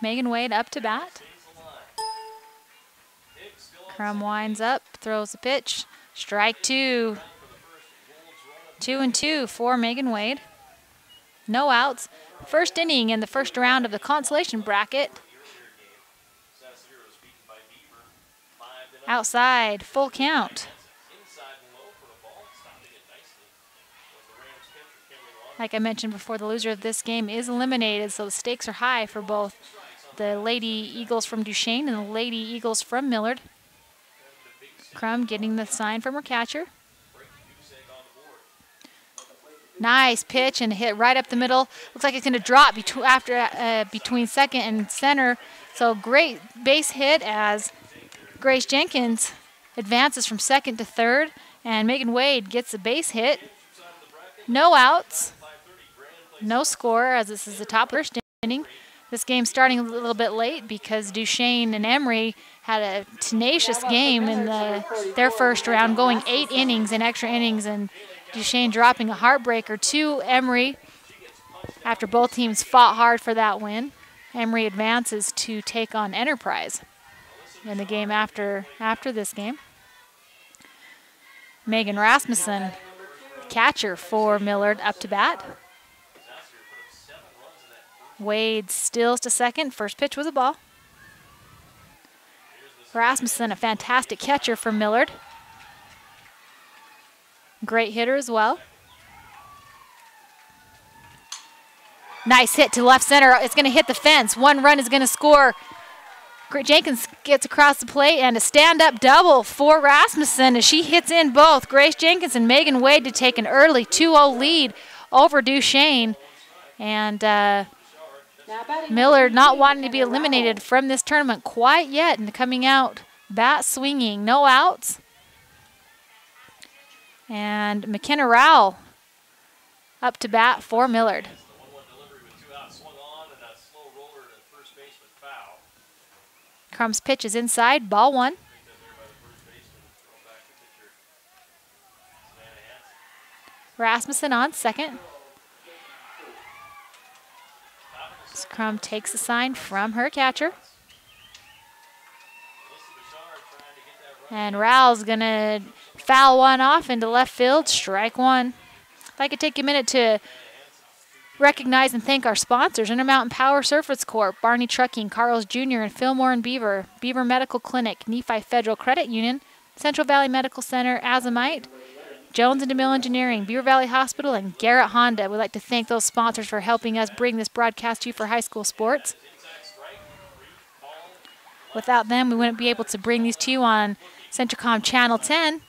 Megan Wade up to bat. Crum winds up, throws the pitch. Strike two. 2-2 for Megan Wade. No outs. First inning in the first round of the consolation bracket. Outside, full count. Like I mentioned before, the loser of this game is eliminated, so the stakes are high for both the Lady Eagles from Duchesne and the Lady Eagles from Millard. Crum getting the sign from her catcher. Nice pitch and hit right up the middle. Looks like it's going to drop between second and center. So great base hit as Grace Jenkins advances from second to third, and Megan Wade gets a base hit. No outs, no score, as this is the top first inning. This game starting a little bit late because Duchesne and Emory had a tenacious game in their first round, going 8 innings and extra innings, and Duchesne dropping a heartbreaker to Emory after both teams fought hard for that win. Emory advances to take on Enterprise in the game after this game. Megan Rasmussen, catcher for Millard, up to bat. Wade steals to second. First pitch was a ball. Rasmussen, a fantastic catcher for Millard. Great hitter as well. Nice hit to left center. It's going to hit the fence. One run is going to score. Jenkins gets across the plate, and a stand-up double for Rasmussen as she hits in both Grace Jenkins and Megan Wade to take an early 2-0 lead over Duchesne. And Millard not wanting to be eliminated from this tournament quite yet, and coming out bat swinging. No outs. And McKenna Rowell up to bat for Millard. Crum's pitch is inside, ball one. Rasmussen on second. Crum takes the sign from her catcher. And Rowell's gonna foul one off into left field, strike one. If I could take a minute to recognize and thank our sponsors: Intermountain Power Surface Corp., Barney Trucking, Carl's Jr. and Fillmore and Beaver, Beaver Medical Clinic, Nephi Federal Credit Union, Central Valley Medical Center, Azamite, Jones and DeMille Engineering, Beaver Valley Hospital, and Garrett Honda. We'd like to thank those sponsors for helping us bring this broadcast to you for high school sports. Without them, we wouldn't be able to bring these to you on Centricom Channel 10,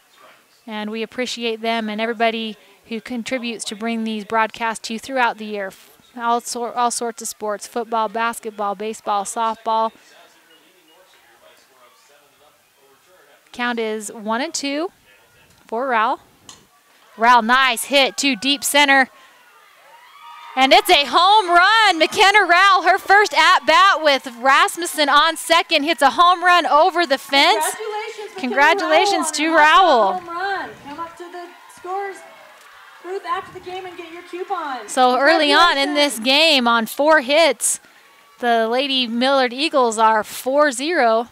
and we appreciate them and everybody who contributes to bring these broadcasts to you throughout the year. All sorts of sports: football, basketball, baseball, softball. Count is 1-2 for Rowell. Rowell, nice hit to deep center. And it's a home run. McKenna Rowell, her first at-bat with Rasmussen on second, hits a home run over the fence. Congratulations to Rowell. Home run. Come up to the scores booth after the game and get your coupon. So early on in this game, on 4 hits, the Lady Millard Eagles are 4-0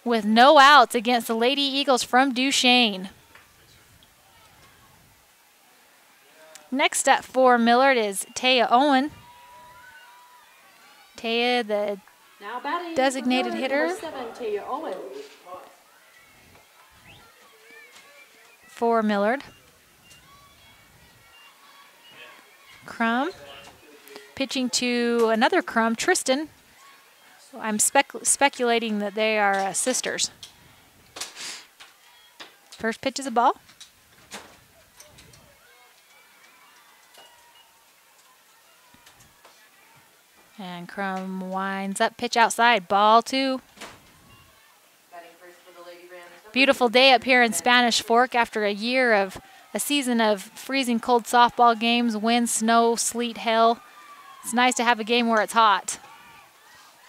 with no outs against the Lady Eagles from Duchesne. Next up for Millard is Taya Owen. Taya, the designated hitter for Millard. Crum pitching to another Crum, Tristan. I'm speculating that they are sisters. First pitch is a ball. And Crum winds up, pitch outside, ball 2. Beautiful day up here in Spanish Fork after a season of freezing cold softball games, wind, snow, sleet, hail. It's nice to have a game where it's hot,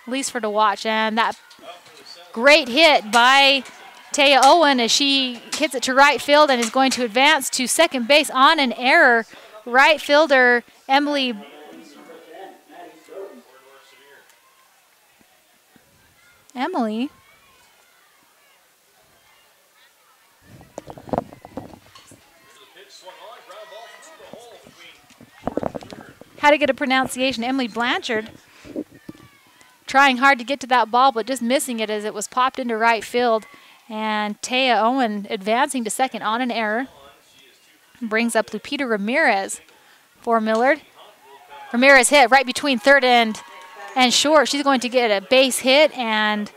at least for to watch. And that great hit by Taya Owen as she hits it to right field and is going to advance to second base on an error. Right fielder Emily Emily. Had to get a pronunciation. Emily Blanchard trying hard to get to that ball, but just missing it as it was popped into right field. And Taya Owen advancing to second on an error. Brings up Lupita Ramirez for Millard. Ramirez hit right between third and short. She's going to get a base hit, and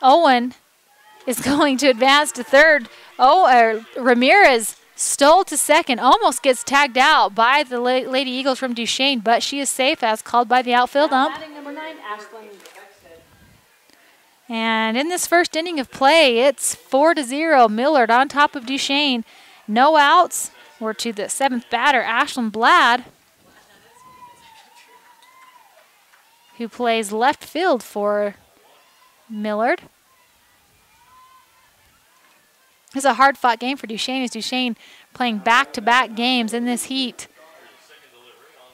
Owen is going to advance to third. Ramirez stole to second, almost gets tagged out by the Lady Eagles from Duchesne, but she is safe as called by the outfield ump. And in this first inning of play, it's 4-0. Millard on top of Duchesne. No outs. We're to the seventh batter, Ashlyn Blad, who plays left field for Millard. It's a hard-fought game for Duchesne, as Duchesne playing back-to-back games in this heat.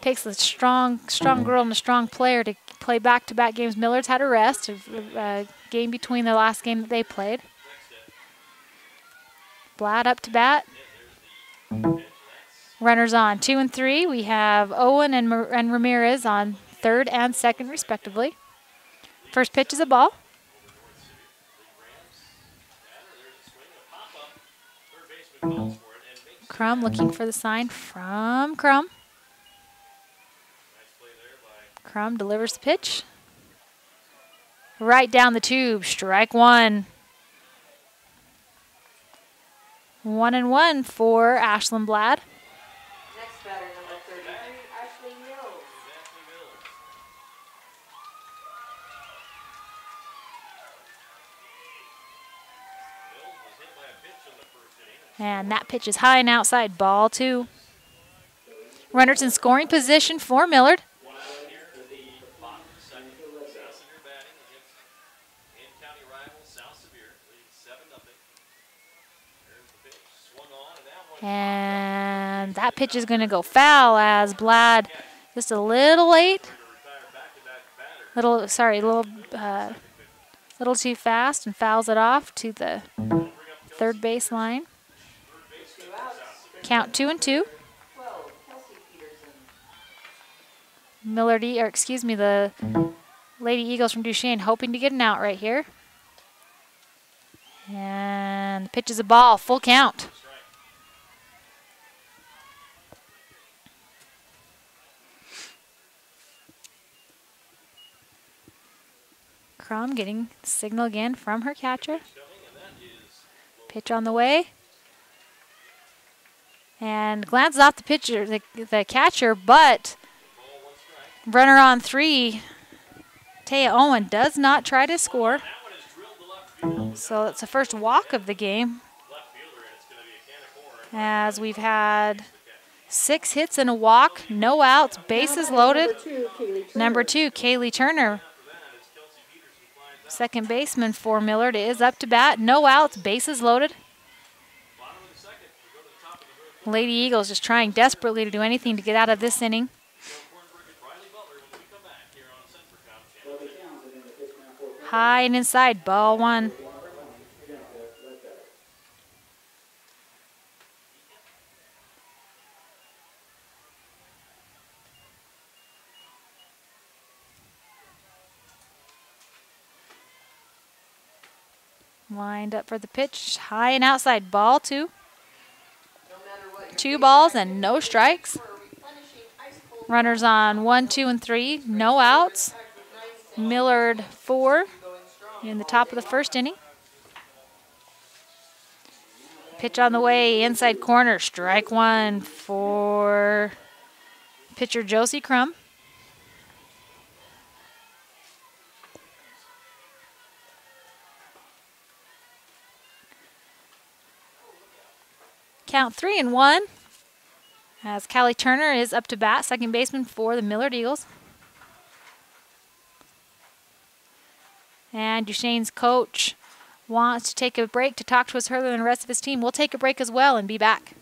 Takes a strong girl and a strong player to play back-to-back games. Millard's had a rest, a game between the last game that they played. Blad up to bat. Runners on 2 and 3. We have Owen and Ramirez on third and second, respectively. First pitch is a ball. Crum looking for the sign from Crum. Crum delivers the pitch. Right down the tube, strike one. 1-1 for Ashlyn Blad. Next batter, number 33, Ashley Mills. And that pitch is high and outside, ball two. Runners in scoring position for Millard. And that pitch is going to go foul as Blad just a little late. Little too fast and fouls it off to the third base line. Count 2-2. The Lady Eagles from Duchesne hoping to get an out right here. And the pitch is a ball, full count. Crum getting the signal again from her catcher. Pitch on the way. And glances off the pitcher, the catcher, but runner on 3, Taya Owen does not try to score. So it's the first walk of the game, as we've had 6 hits and a walk, no outs, bases loaded. Number 2, Kaylee Turner, second baseman for Millard, is up to bat, no outs, bases loaded. Lady Eagles just trying desperately to do anything to get out of this inning. High and inside, ball one. Lined up for the pitch, high and outside, ball two. 2 balls and no strikes. Runners on 1, 2, and 3, no outs. Millard 4 in the top of the first inning. Pitch on the way, inside corner, strike one for pitcher Josie Crum. Count 3-1 as Callie Turner is up to bat, second baseman for the Millard Eagles. And Duchesne's coach wants to take a break to talk to us further than the rest of his team. We'll take a break as well and be back.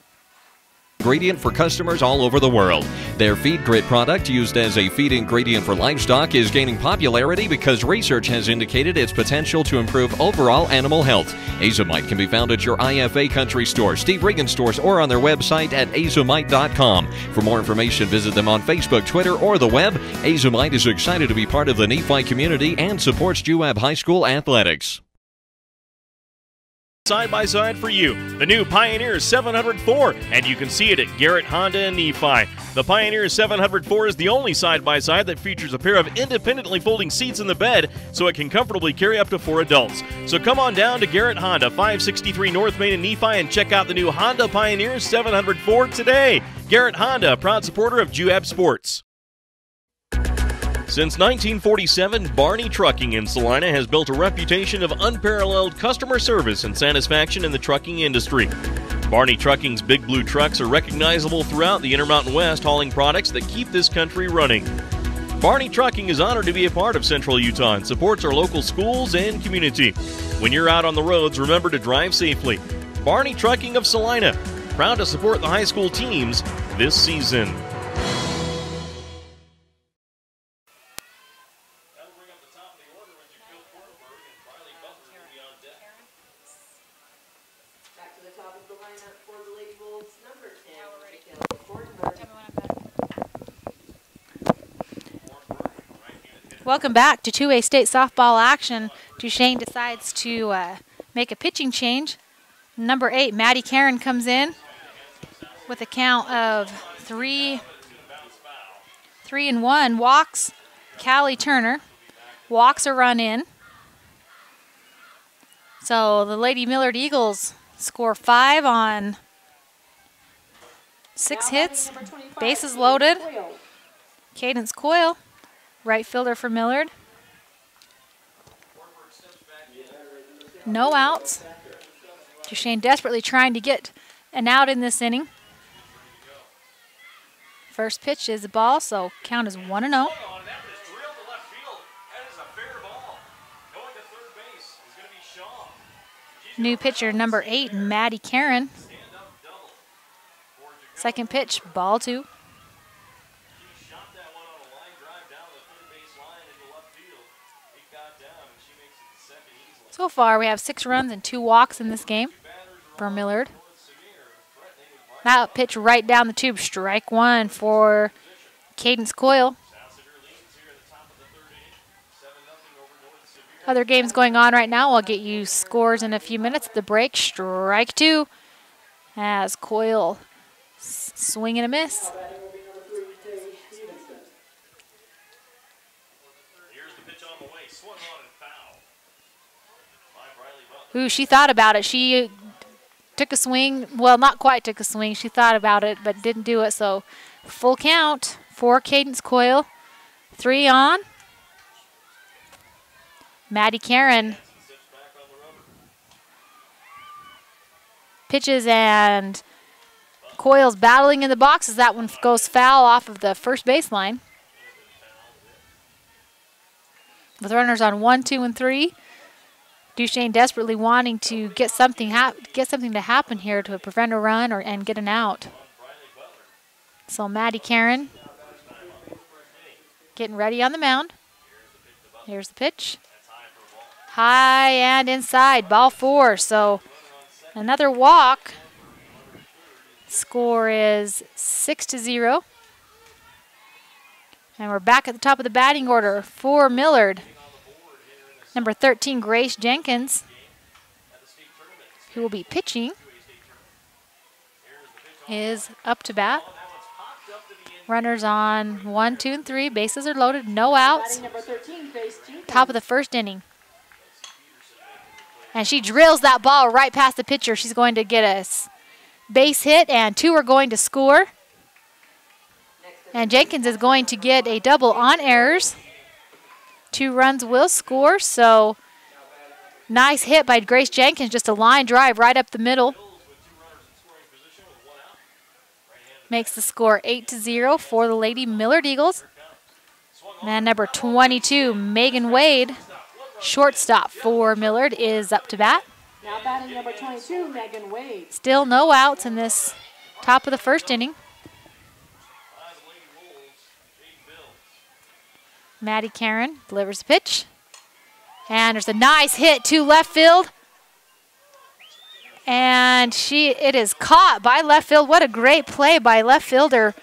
ingredient for customers all over the world. Their Feed Grit product, used as a feed ingredient for livestock, is gaining popularity because research has indicated its potential to improve overall animal health. Azomite can be found at your IFA Country Store, Steve Regan stores, or on their website at azomite.com. For more information, visit them on Facebook, Twitter, or the web. Azomite is excited to be part of the Nephi community and supports UAB High School athletics. Side-by-side for you, the new Pioneer 704, and you can see it at Garrett Honda in Nephi. The Pioneer 704 is the only side-by-side that features a pair of independently folding seats in the bed, so it can comfortably carry up to 4 adults. So come on down to Garrett Honda, 563 North Main in Nephi, and check out the new Honda Pioneer 704 today. Garrett Honda, proud supporter of UAB Sports. Since 1947, Barney Trucking in Salina has built a reputation of unparalleled customer service and satisfaction in the trucking industry. Barney Trucking's Big Blue trucks are recognizable throughout the Intermountain West, hauling products that keep this country running. Barney Trucking is honored to be a part of Central Utah and supports our local schools and community. When you're out on the roads, remember to drive safely. Barney Trucking of Salina, proud to support the high school teams this season. Welcome back to 2A state softball action. Duchesne decides to make a pitching change. Number 8, Maddie Karen, comes in with a count of 3-1. Walks Callie Turner. Walks a run in. So the Lady Millard Eagles score 5 on 6 hits. Bases loaded. Cadence Coyle, right fielder for Millard. No outs. Duchesne desperately trying to get an out in this inning. First pitch is a ball, so count is 1-0. New pitcher, number 8, Maddie Karen. Second pitch, ball 2. So far, we have 6 runs and 2 walks in this game for Millard. That pitch right down the tube, strike 1 for Cadence Coyle. Other games going on right now. I'll get you scores in a few minutes. At the break, strike 2 as Coyle swing and a miss. Ooh, she thought about it. She took a swing. Well, not quite took a swing. She thought about it, but didn't do it. So full count for Cadence Coyle. 3 on. Maddie Karen pitches, and Coyle's battling in the box as that one goes foul off of the first baseline. With runners on 1, 2, and 3. Duchesne desperately wanting to get something to happen here to prevent a run and get an out. So Maddie Karen getting ready on the mound. Here's the pitch. High and inside, ball 4. So another walk. Score is 6-0. And we're back at the top of the batting order for Millard. Number 13, Grace Jenkins, who will be pitching, is up to bat. Runners on 1, 2, and 3. Bases are loaded. No outs. Top of the first inning. And she drills that ball right past the pitcher. She's going to get a base hit, and 2 are going to score. And Jenkins is going to get a double on errors. 2 runs will score, so nice hit by Grace Jenkins. Just a line drive right up the middle. Makes the score 8-0 for the Lady Millard Eagles. And number 22, Megan Wade, shortstop for Millard, is up to bat. Now batting number 22, Megan Wade. Still no outs in this Top of the first inning. Maddie Karen delivers the pitch. And there's a nice hit to left field. And it is caught by left field. What a great play by left fielder.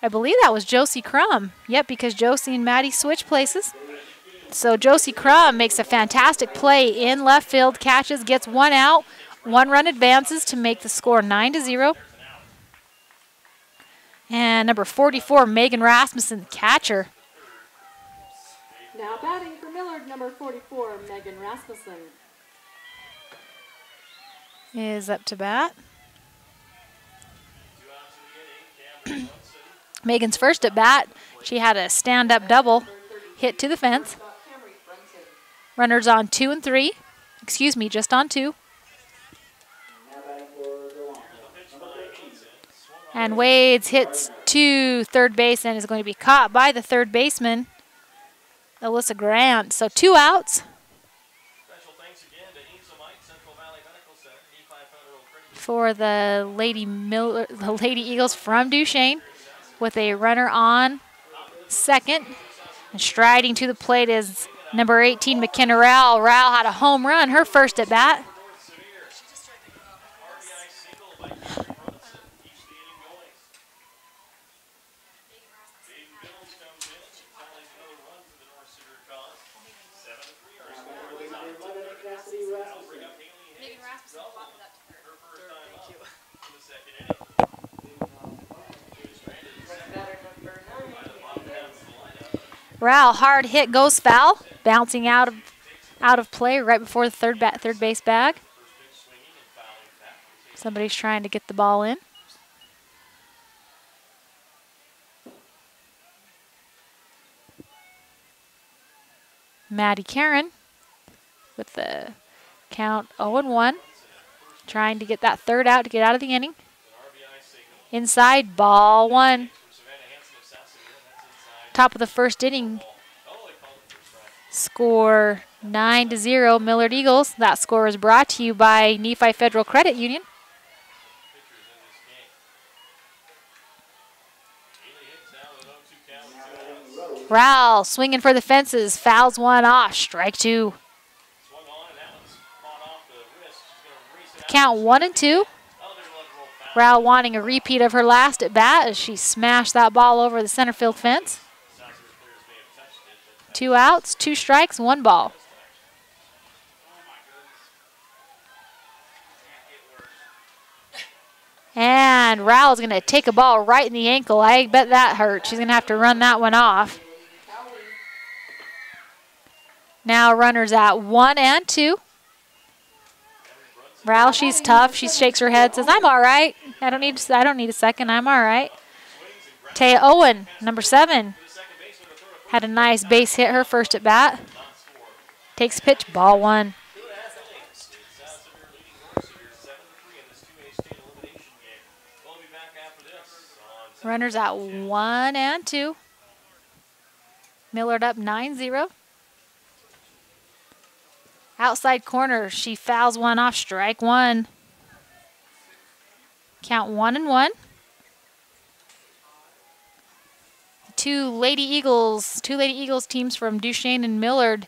I believe that was Josie Crum. Yep, because Josie and Maddie switch places. So Josie Crum makes a fantastic play in left field, catches, gets one out. 1 run advances to make the score 9-0. And number 44, Megan Rasmussen, catcher. Now batting for Millard, number 44, Megan Rasmussen. Is up to bat. Megan's first at bat. She had a stand-up double hit to the fence. Runners on 2 and 3. Excuse me, just on 2. And Wades hits to third base and is going to be caught by the third baseman, Alyssa Grant. So 2 outs. For the Lady Eagles from Duchesne, with a runner on second. And striding to the plate is number 18, McKenna Rowell. Rowell had a home run, her first at bat. Rowell, hard hit, goes foul, bouncing out of play right before the third base bag. Somebody's trying to get the ball in. Maddie Karen with the count 0-1, trying to get that third out to get out of the inning. Inside, ball 1. Top of the first inning, score 9-0, Millard Eagles. That score is brought to you by Nephi Federal Credit Union. Rowell swinging for the fences, fouls one off, strike 2. Count 1-2. Rowell wanting a repeat of her last at bat as she smashed that ball over the center field fence. 2 outs, 2 strikes, 1 ball. And Rowell's going to take a ball right in the ankle. I bet that hurt. She's going to have to run that one off. Now runners at 1 and 2. Rowell, she's tough. She shakes her head, says, "I'm all right. I don't need a second. I'm all right." Taya Owen, number 7. Had a nice base hit, her first at bat. Takes pitch, ball 1. Runners at 1 and 2. Millard up 9-0. Outside corner, she fouls one off, strike 1. Count 1-1. Two Lady Eagles teams from Duchesne and Millard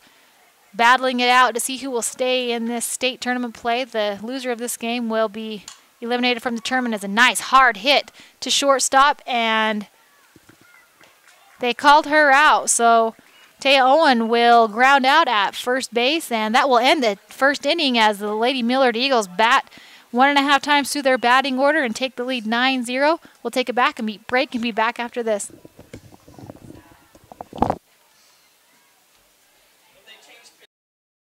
battling it out to see who will stay in this state tournament play. The loser of this game will be eliminated from the tournament as a nice hard hit to shortstop, and they called her out. So Taya Owen will ground out at first base, and that will end the first inning as the Lady Millard Eagles bat 1.5 times through their batting order and take the lead 9-0. We'll take a break and be back after this.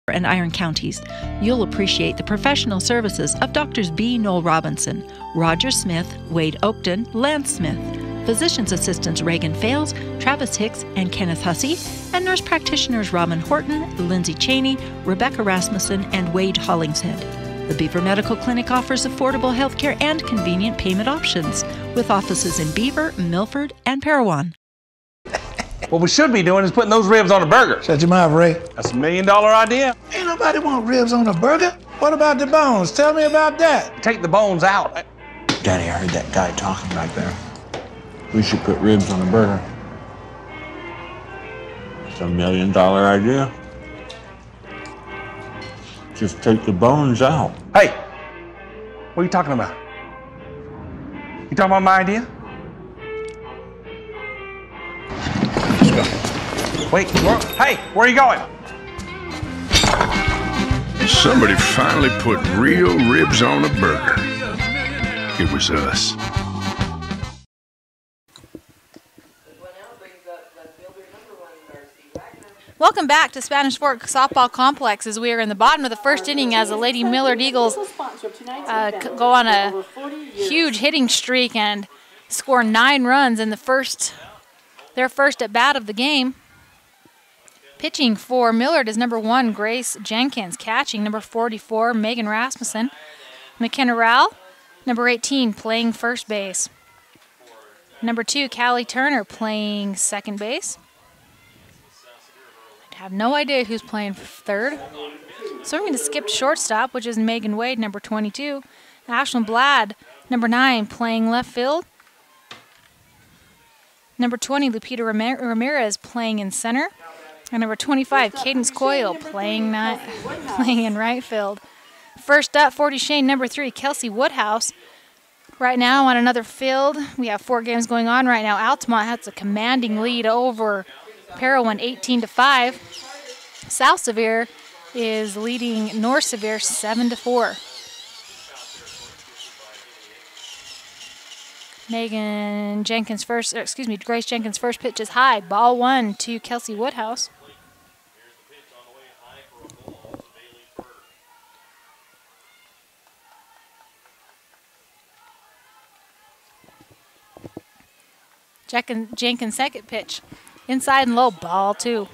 And Iron Counties, you'll appreciate the professional services of Doctors B. Noel Robinson, Roger Smith, Wade Oakton, Lance Smith, physician's assistants Reagan Fales, Travis Hicks, and Kenneth Hussey, and nurse practitioners Robin Horton, Lindsay Cheney, Rebecca Rasmussen, and Wade Hollingshead. The Beaver Medical Clinic offers affordable health care and convenient payment options, with offices in Beaver, Milford, and Parowan. What we should be doing is putting those ribs on a burger. Shut your mouth, Ray. That's $1 million idea. Ain't nobody want ribs on a burger. What about the bones? Tell me about that. Take the bones out. Daddy, I heard that guy talking back there. We should put ribs on a burger. It's $1 million idea. Just take the bones out. Hey, what are you talking about? You talking about my idea? Let's go. Wait, hey, where are you going? Somebody finally put real ribs on a burger. It was us. Welcome back to Spanish Fork Softball Complex as we are in the bottom of the first inning as the Lady Millard Eagles go on a huge hitting streak and score 9 runs in their first at bat of the game. Pitching for Millard is number 1, Grace Jenkins. Catching, number 44, Megan Rasmussen. McKenna Rowell, number 18, playing first base. Number 2, Callie Turner, playing second base. I have no idea who's playing third. So we're going to skip to shortstop, which is Megan Wade, number 22. Ashlyn Blad, number 9, playing left field. Number 20, Lupita Ramirez, playing in center. And number 25, Cadence Coyle, playing in right field. First up for Duchesne, number 3, Kelsey Woodhouse. Right now on another field, we have 4 games going on right now. Altamont has a commanding lead over Parowan 18-5. South Sevier is leading North Sevier 7-4. Grace Jenkins' first pitch is high. Ball 1 to Kelsey Woodhouse. Jenkins' second pitch. Inside and low, ball 2.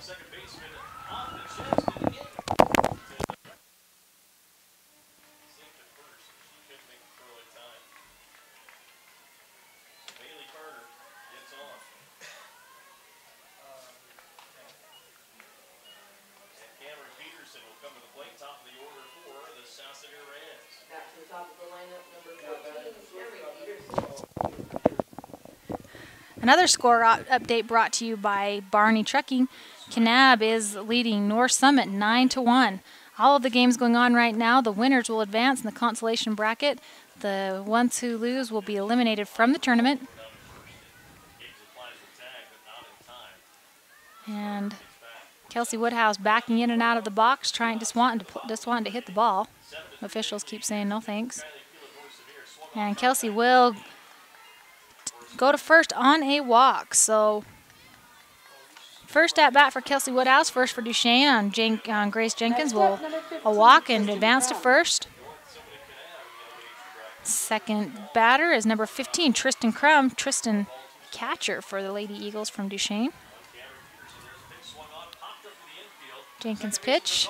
Another score update brought to you by Barney Trucking. Kanab is leading North Summit 9-1. All of the games going on right now, the winners will advance in the consolation bracket. The ones who lose will be eliminated from the tournament. And Kelsey Woodhouse backing in and out of the box, just wanting to hit the ball. Officials keep saying no thanks. And Kelsey will go to first on a walk. So first at bat for Kelsey Woodhouse, first for Duchesne on Grace Jenkins will a walk and advance to first. Second batter is number 15, Tristan Crum. Tristan, catcher for the Lady Eagles from Duchesne. Jenkins pitch.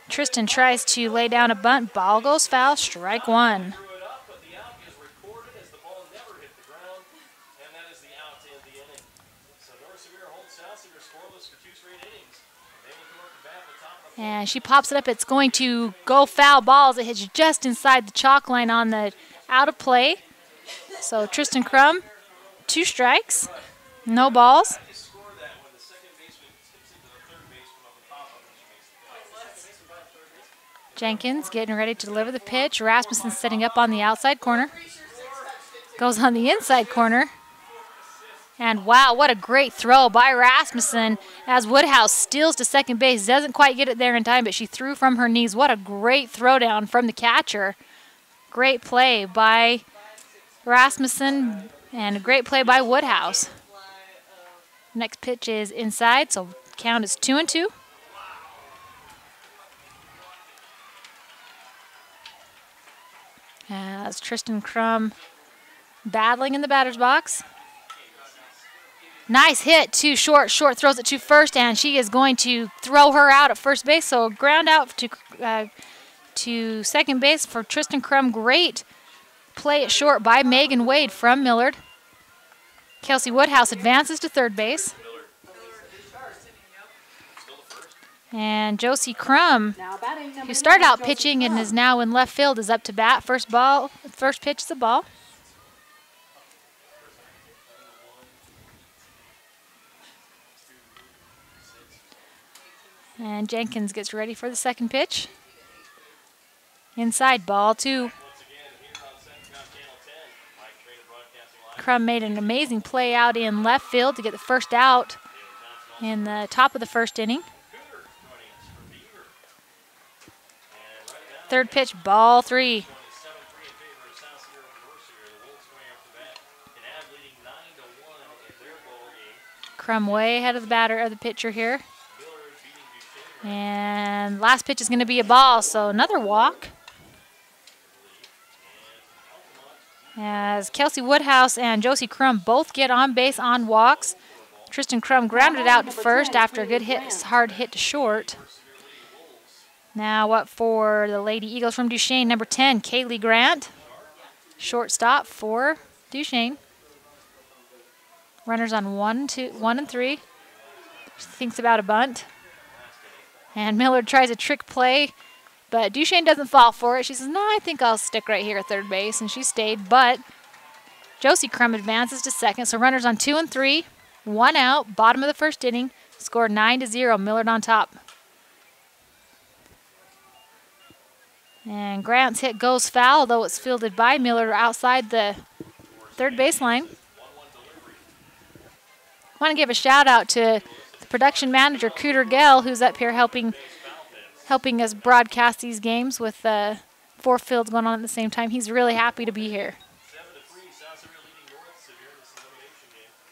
Tristan tries to lay down a bunt. Ball goes foul. Strike 1. And she pops it up. It's going to go foul balls. It hits just inside the chalk line on the out of play. So Tristan Crum, 2 strikes, no balls. Jenkins getting ready to deliver the pitch. Rasmussen setting up on the outside corner. Goes on the inside corner. And wow, what a great throw by Rasmussen as Woodhouse steals to second base. Doesn't quite get it there in time, but she threw from her knees. What a great throwdown from the catcher. Great play by Rasmussen and a great play by Woodhouse. Next pitch is inside, so count is 2-2. As Tristan Crum battling in the batter's box. Nice hit to short. Short throws it to first, and she is going to throw her out at first base. So ground out to second base for Tristan Crum. Great play at short by Megan Wade from Millard. Kelsey Woodhouse advances to third base. And Josie Crum, Now batting number who started 9, out Josie pitching and Crum. is now in left field, is up to bat. First pitch is a ball. And Jenkins gets ready for the second pitch. Inside, ball 2. Crum made an amazing play out in left field to get the first out in the top of the first inning. Third pitch, ball 3. Crum way ahead of the pitcher here. And last pitch is going to be a ball, so another walk. As Kelsey Woodhouse and Josie Crum both get on base on walks. Tristan Crum grounded out to first after a good hit, hard hit to short. Now up for the Lady Eagles from Duchesne, number 10, Kaylee Grant. Shortstop for Duchesne. Runners on 1 and 3. Thinks about a bunt. And Millard tries a trick play, but Duchesne doesn't fall for it. She says, no, I think I'll stick right here at third base, and she stayed. But Josie Crum advances to second, so runners on 2 and 3. 1 out, bottom of the first inning. Score 9-0, Millard on top. And Grant's hit goes foul, though it's fielded by Millard outside the third baseline. I want to give a shout out to the production manager, Cooter Gell, who's up here helping us broadcast these games with 4 fields going on at the same time. He's really happy to be here.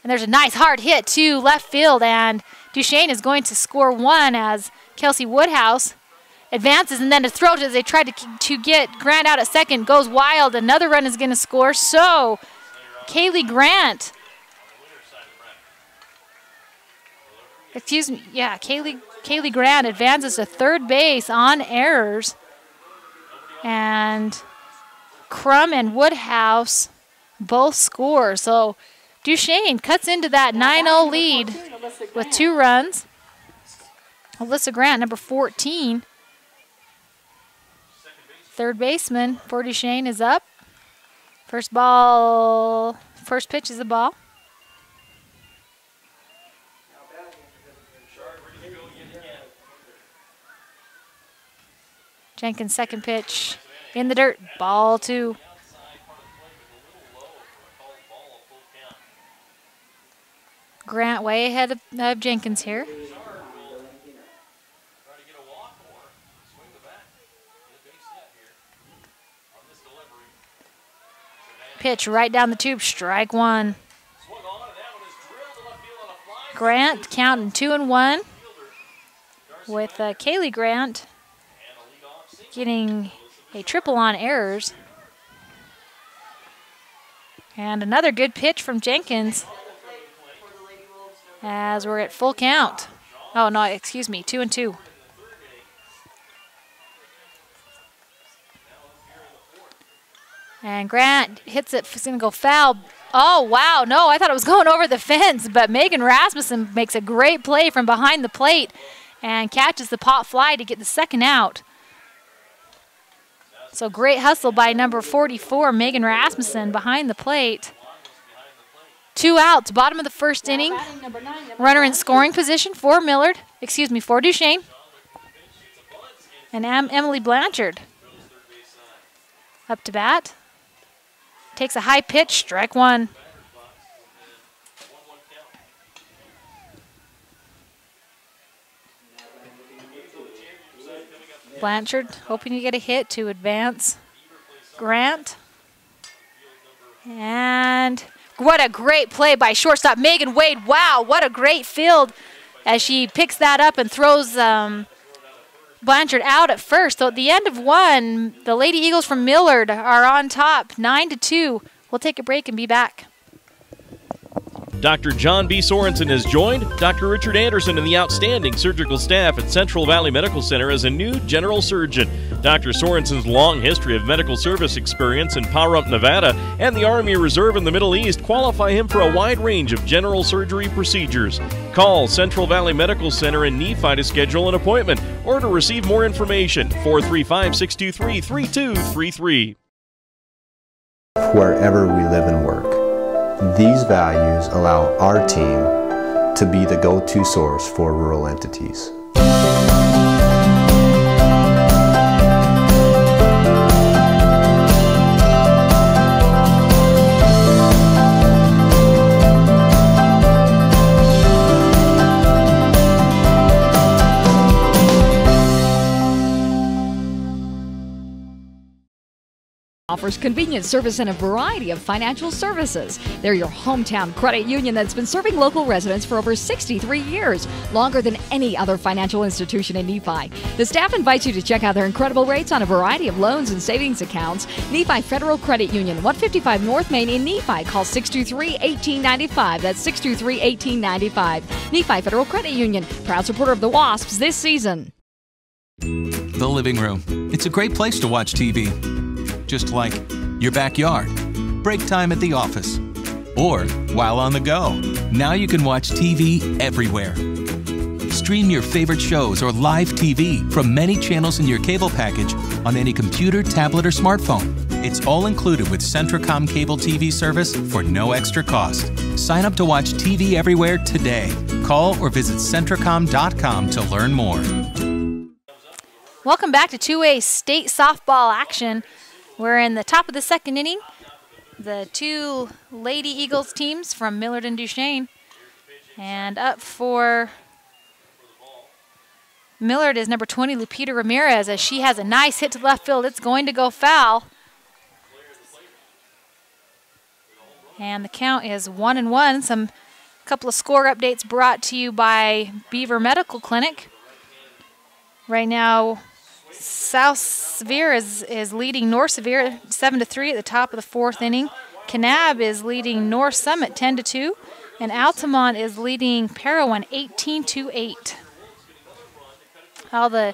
And there's a nice hard hit to left field, and Duchesne is going to score 1 as Kelsey Woodhouse advances, and then to throw as they try to get Grant out at second, goes wild. Another run is going to score. So Kaylee Grant, Kaylee Grant advances to third base on errors, and Crum and Woodhouse both score. So Duchesne cuts into that 9-0 lead with 2 runs. Alyssa Grant, number 14, third baseman for Duchesne, is up. First pitch is a ball. Jenkins' second pitch in the dirt, ball 2. Grant way ahead of Jenkins here. Pitch right down the tube, strike 1. Grant counting 2-1 with Kaylee Grant getting a triple on errors. And another good pitch from Jenkins as we're at full count. Oh, no, excuse me, 2-2. And Grant hits it, it's going to go foul. Oh, wow, no, I thought it was going over the fence, but Megan Rasmussen makes a great play from behind the plate and catches the pop fly to get the second out. So great hustle by number 44, Megan Rasmussen, behind the plate. 2 outs, bottom of the first inning. Runner in scoring position for for Duchesne. And Emily Blanchard up to bat. Takes a high pitch, strike 1. Blanchard hoping to get a hit to advance Grant. And what a great play by shortstop Megan Wade. Wow, what a great field as she picks that up and throws Blanchard out at first. So at the end of 1, the Lady Eagles from Millard are on top, 9-2. We'll take a break and be back. Dr. John B. Sorensen has joined Dr. Richard Anderson and the outstanding surgical staff at Central Valley Medical Center as a new general surgeon. Dr. Sorensen's long history of medical service experience in Pahrump, Nevada, and the Army Reserve in the Middle East qualify him for a wide range of general surgery procedures. Call Central Valley Medical Center in Nephi to schedule an appointment or to receive more information. 435-623-3233. Wherever we live and work, these values allow our team to be the go-to source for rural entities. Offers convenient service and a variety of financial services. They're your hometown credit union that's been serving local residents for over 63 years, longer than any other financial institution in Nephi. The staff invites you to check out their incredible rates on a variety of loans and savings accounts. Nephi Federal Credit Union, 155 North Main in Nephi. Call 623-1895. That's 623-1895. Nephi Federal Credit Union, proud supporter of the Wasps this season. The living room. It's a great place to watch TV. Just like your backyard, break time at the office, or while on the go. Now you can watch TV everywhere. Stream your favorite shows or live TV from many channels in your cable package on any computer, tablet, or smartphone. It's all included with Centracom cable TV service for no extra cost. Sign up to watch TV everywhere today. Call or visit Centracom.com to learn more. Welcome back to 2A state softball action. We're in the top of the second inning. The two Lady Eagles teams from Millard and Duchesne. And up for Millard is number 20, Lupita Ramirez, as she has a nice hit to left field. It's going to go foul. And the count is 1-1. Some couple of score updates brought to you by Beaver Medical Clinic. Right now, South Sevier is leading North Sevier 7-3 at the top of the fourth inning. Kanab is leading North Summit 10-2, and Altamont is leading Parowan 18-8. All the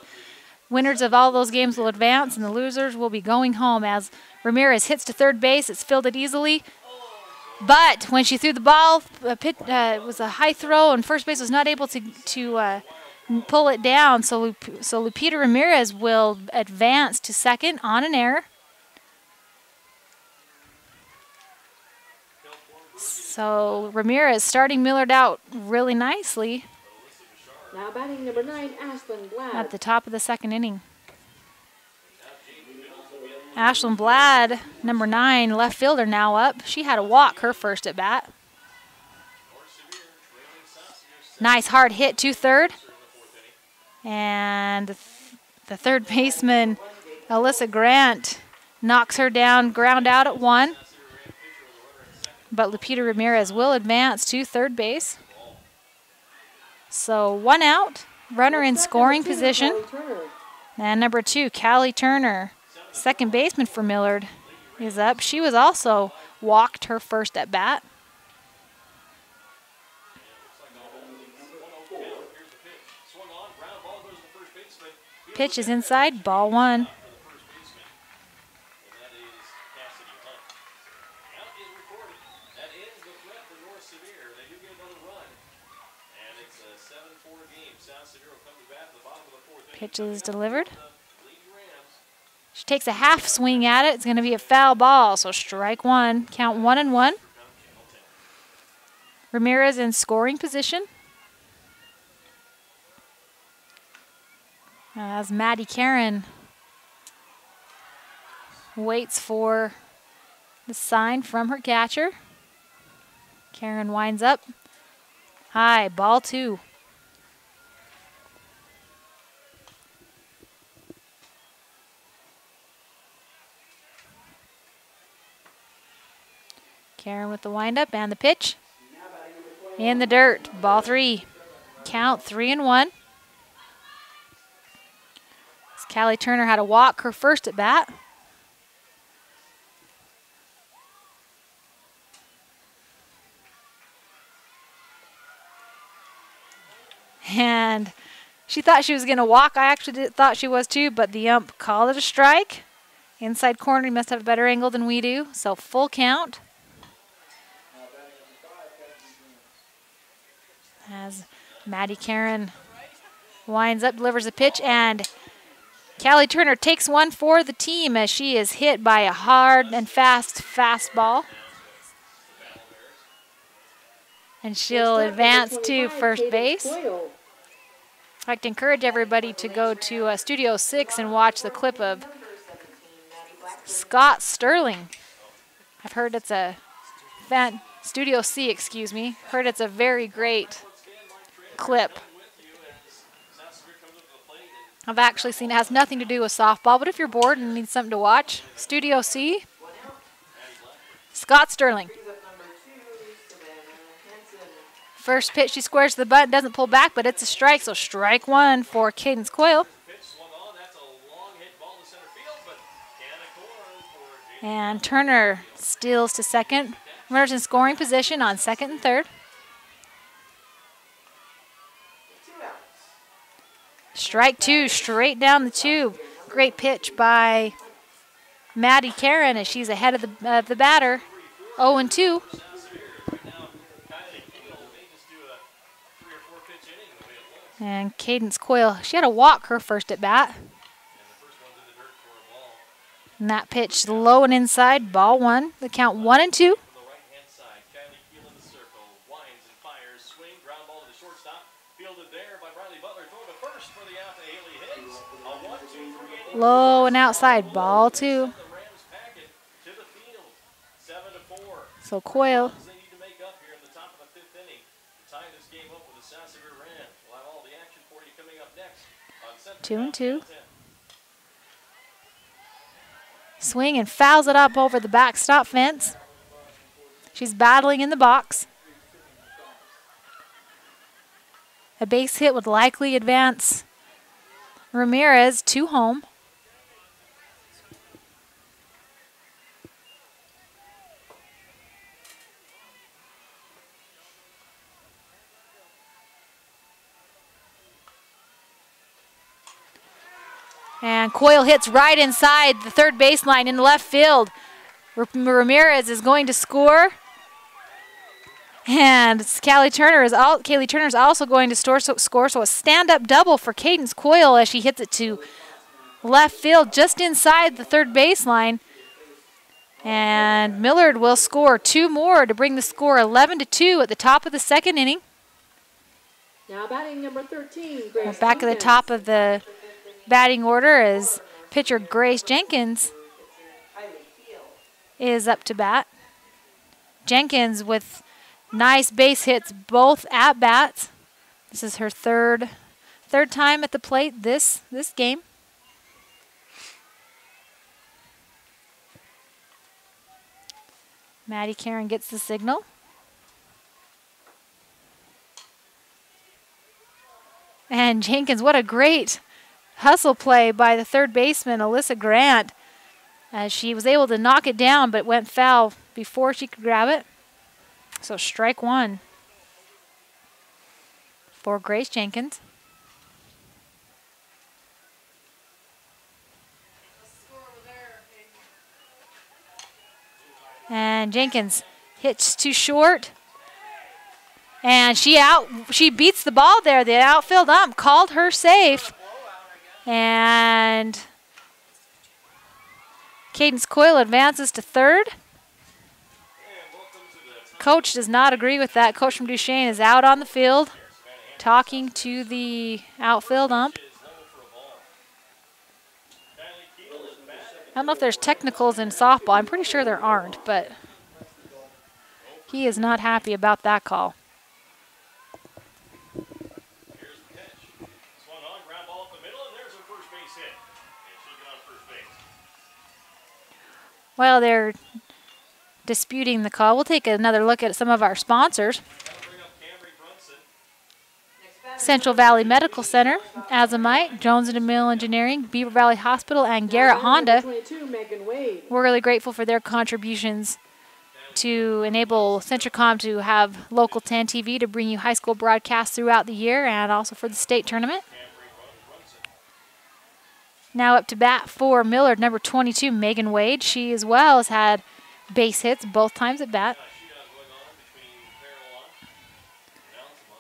winners of all those games will advance, and the losers will be going home as Ramirez hits to third base. It's fielded easily, but when she threw the ball, it was a high throw, and first base was not able to pull it down, so Lupita Ramirez will advance to second on an error. So Ramirez starting Millard out really nicely. Now batting number 9, Ashlyn Blad. At the top of the second inning. Ashlyn Blad, number 9, left fielder, now up. She had a walk her first at bat. Nice hard hit to third. And the third baseman, Alyssa Grant, knocks her down, ground out at 1. But Lupita Ramirez will advance to third base. So 1 out, runner in scoring position. And number 2, Callie Turner, second baseman for Millard, is up. She was also walked her first at bat. Pitch is inside, ball 1. Pitch is delivered. She takes a half swing at it. It's going to be a foul ball, so strike 1. Count 1-1. Ramirez in scoring position. As Maddie Karen waits for the sign from her catcher. Karen winds up. High, ball 2. Karen with the windup and the pitch. In the dirt, ball 3. Count 3-1. Callie Turner had a walk her first at bat. And she thought she was going to walk. I actually thought she was too, but the ump called it a strike. Inside corner, he must have a better angle than we do. So full count. As Maddie Karen winds up, delivers a pitch, and Callie Turner takes one for the team as she is hit by a hard and fast fastball. And she'll advance to first base. I'd like to encourage everybody to go to Studio 6 and watch the clip of Scott Sterling. I've heard it's a Studio C, excuse me. Heard it's a very great clip. I've actually seen it has nothing to do with softball, but if you're bored and need something to watch, Studio C, Scott Sterling. First pitch, she squares to the butt, doesn't pull back, but it's a strike, so strike one for Cadence Coyle. And Turner steals to second. Runners in scoring position on second and third. Strike two, straight down the tube. Great pitch by Maddie Karen as she's ahead of the batter. 0-2. And Cadence Coyle, she had a walk her first at bat. And that pitch low and inside, ball one. The count 1-2. Low and outside, ball two. So Coyle. 2-2. Swing and fouls it up over the backstop fence. She's battling in the box. A base hit would likely advance Ramirez to home. And Coyle hits right inside the third baseline in the left field. Ramirez is going to score. And Callie Turner is also going to score, so a stand-up double for Cadence Coyle as she hits it to left field just inside the third baseline. And Millard will score two more to bring the score 11-2 at the top of the second inning. Now batting number 13, Grace We're back at the top of the batting order as pitcher Grace Jenkins is up to bat. Jenkins with nice base hits both at bats. This is her third time at the plate this game. Maddie Karen gets the signal. And Jenkins, what a great hustle play by the third baseman, Alyssa Grant, as she was able to knock it down but went foul before she could grab it. So strike one for Grace Jenkins. And Jenkins hits too short. And she beats the ball there. The outfield ump called her safe. And Cadence Coyle advances to third. Coach does not agree with that. Coach from Duchesne is out on the field talking to the outfield ump. I don't know if there's technicals in softball. I'm pretty sure there aren't, but he is not happy about that call. Well, they're disputing the call. We'll take another look at some of our sponsors. Central Valley Medical Center, Azamite, Jones & DeMille Engineering, Beaver Valley Hospital, and Garrett Honda. We're really grateful for their contributions to enable Centricom to have Local 10 TV to bring you high school broadcasts throughout the year and also for the state tournament. Now up to bat for Millard, number 22, Megan Wade. She as well has had base hits both times at bat.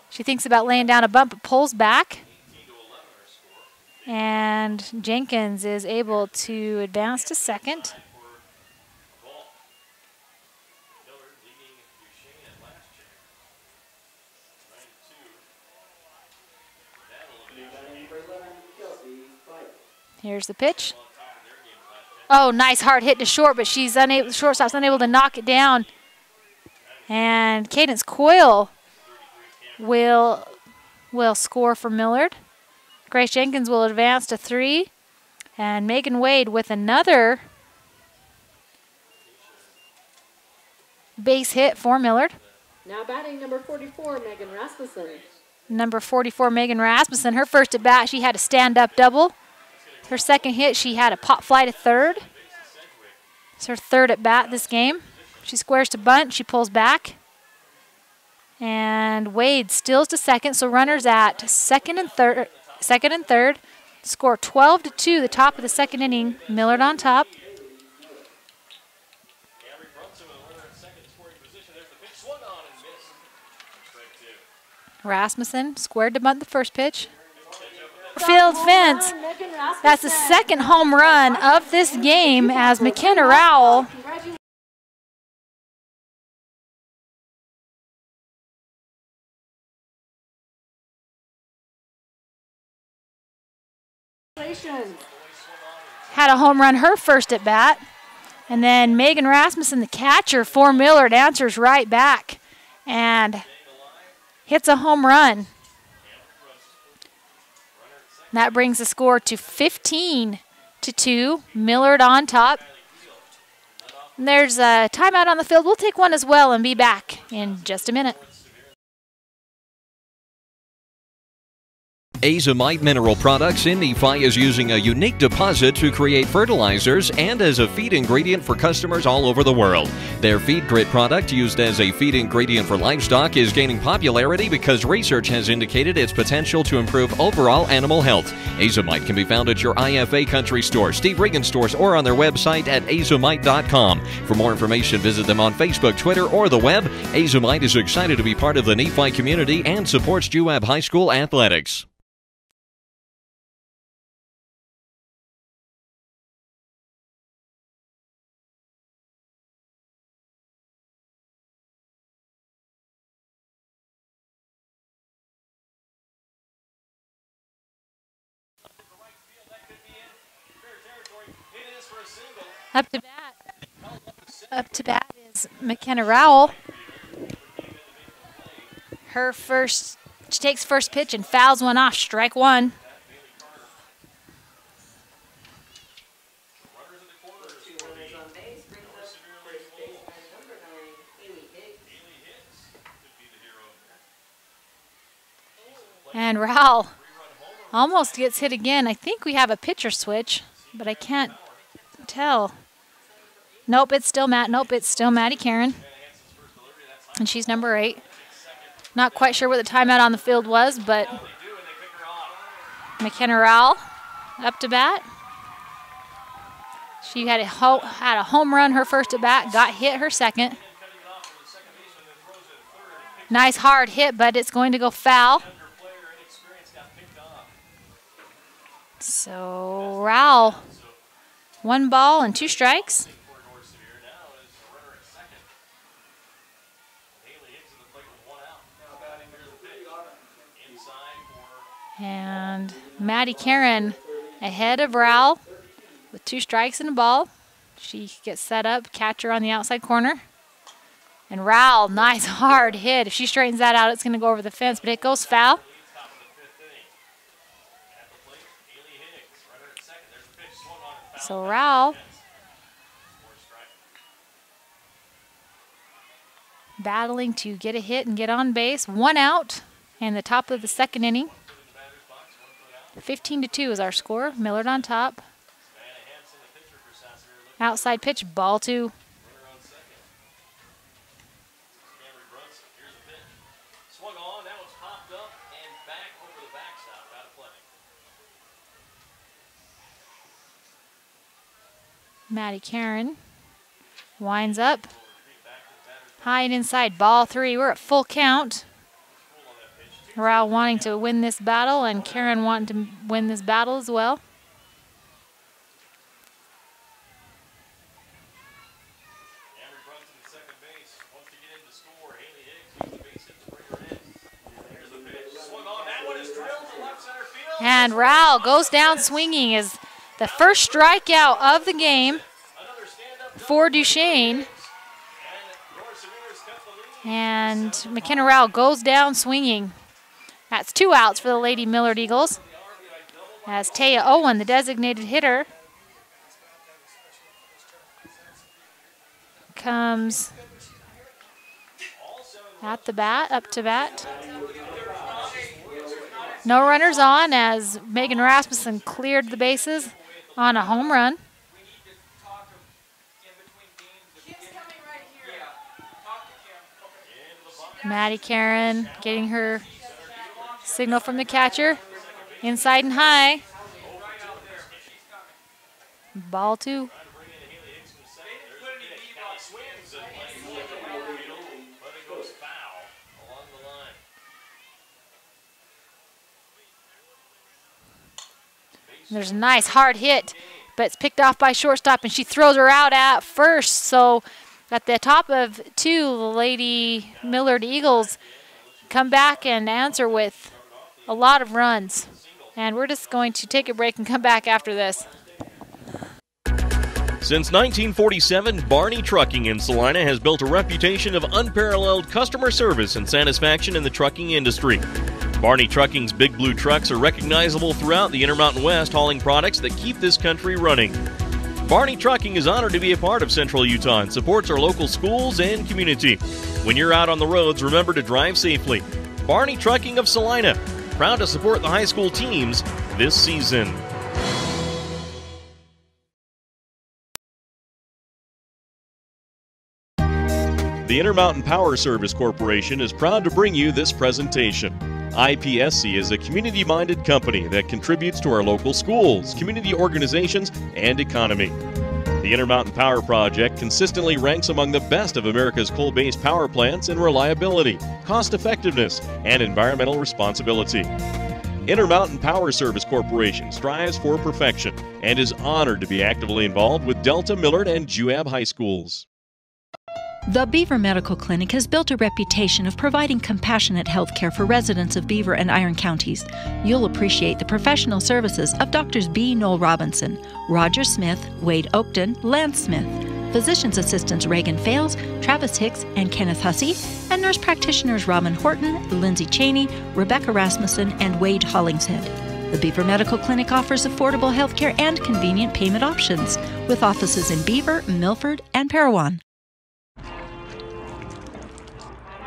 She thinks about laying down a bump, but pulls back. And Jenkins is able to advance to second. Here's the pitch. Oh, nice hard hit to short, but she's unable. Shortstop's unable to knock it down. And Cadence Coyle will score for Millard. Grace Jenkins will advance to 3, and Megan Wade with another base hit for Millard. Now batting number 44, Megan Rasmussen. Number 44, Megan Rasmussen. Her first at bat, she had a stand-up double. Her second hit, she had a pop fly to third. It's her third at bat this game. She squares to bunt, she pulls back. And Wade steals to second, so runners at second and third. Score 12-2, the top of the second inning. Millard on top. Rasmussen squared to bunt the first pitch. Field fence. That's the second home run of this game as McKenna Rowell had a home run her first at bat. And then Megan Rasmussen, the catcher for Millard, answers right back and hits a home run. That brings the score to 15-2, Millard on top. And there's a timeout on the field. We'll take one as well and be back in just a minute. Azomite Mineral Products in Nephi is using a unique deposit to create fertilizers and as a feed ingredient for customers all over the world. Their Feed Grit product, used as a feed ingredient for livestock, is gaining popularity because research has indicated its potential to improve overall animal health. Azomite can be found at your IFA Country Store, Steve Regan stores, or on their website at azomite.com. For more information, visit them on Facebook, Twitter, or the web. Azomite is excited to be part of the Nephi community and supports UAB High School athletics. Up to bat is McKenna Rowell. She takes first pitch and fouls one off, strike one. And Rowell almost gets hit again. I think we have a pitcher switch, but I can't tell. Nope, it's still Maddie Karen. And she's number 8. Not quite sure what the timeout on the field was, but McKenna Rowell up to bat. She had a home run her first at bat, got hit her second. Nice hard hit, but it's going to go foul. So Rowell, 1 ball and 2 strikes. And Maddie Karen ahead of Rowell with 2 strikes and a ball. She gets set up, catcher on the outside corner. And Rowell, nice hard hit. If she straightens that out, it's going to go over the fence, but it goes foul. So Rowell battling to get a hit and get on base. 1 out and the top of the second inning. 15-2 is our score. Millard on top. Outside pitch, ball 2. Maddie Karen winds up. High and inside, ball 3. We're at full count. Rao wanting to win this battle and Karen wanting to win this battle as well. And Rao goes down swinging as the first strikeout of the game for Duchesne. And McKenna Rao goes down swinging. That's 2 outs for the Lady Millard Eagles. As Taya Owen, the designated hitter, comes at the bat, up to bat. No runners on as Megan Rasmussen cleared the bases on a home run. Maddie Karen getting her signal from the catcher. Inside and high. Ball 2. There's a nice hard hit, but it's picked off by shortstop, and she throws her out at first. So at the top of 2, the Lady Millard Eagles come back and answer with a lot of runs. And we're just going to take a break and come back after this. Since 1947, Barney Trucking in Salina has built a reputation of unparalleled customer service and satisfaction in the trucking industry. Barney Trucking's Big Blue trucks are recognizable throughout the Intermountain West, hauling products that keep this country running. Barney Trucking is honored to be a part of Central Utah and supports our local schools and community. When you're out on the roads, remember to drive safely. Barney Trucking of Salina, proud to support the high school teams this season. The Intermountain Power Service Corporation is proud to bring you this presentation. IPSC is a community-minded company that contributes to our local schools, community organizations, and economy. The Intermountain Power Project consistently ranks among the best of America's coal-based power plants in reliability, cost-effectiveness, and environmental responsibility. Intermountain Power Service Corporation strives for perfection and is honored to be actively involved with Delta, Millard, and Juab high schools. The Beaver Medical Clinic has built a reputation of providing compassionate health care for residents of Beaver and Iron counties. You'll appreciate the professional services of Doctors B. Noel Robinson, Roger Smith, Wade Oakton, Lance Smith, physician's assistants Reagan Fales, Travis Hicks, and Kenneth Hussey, and nurse practitioners Robin Horton, Lindsay Cheney, Rebecca Rasmussen, and Wade Hollingshead. The Beaver Medical Clinic offers affordable health care and convenient payment options, with offices in Beaver, Milford, and Parowan.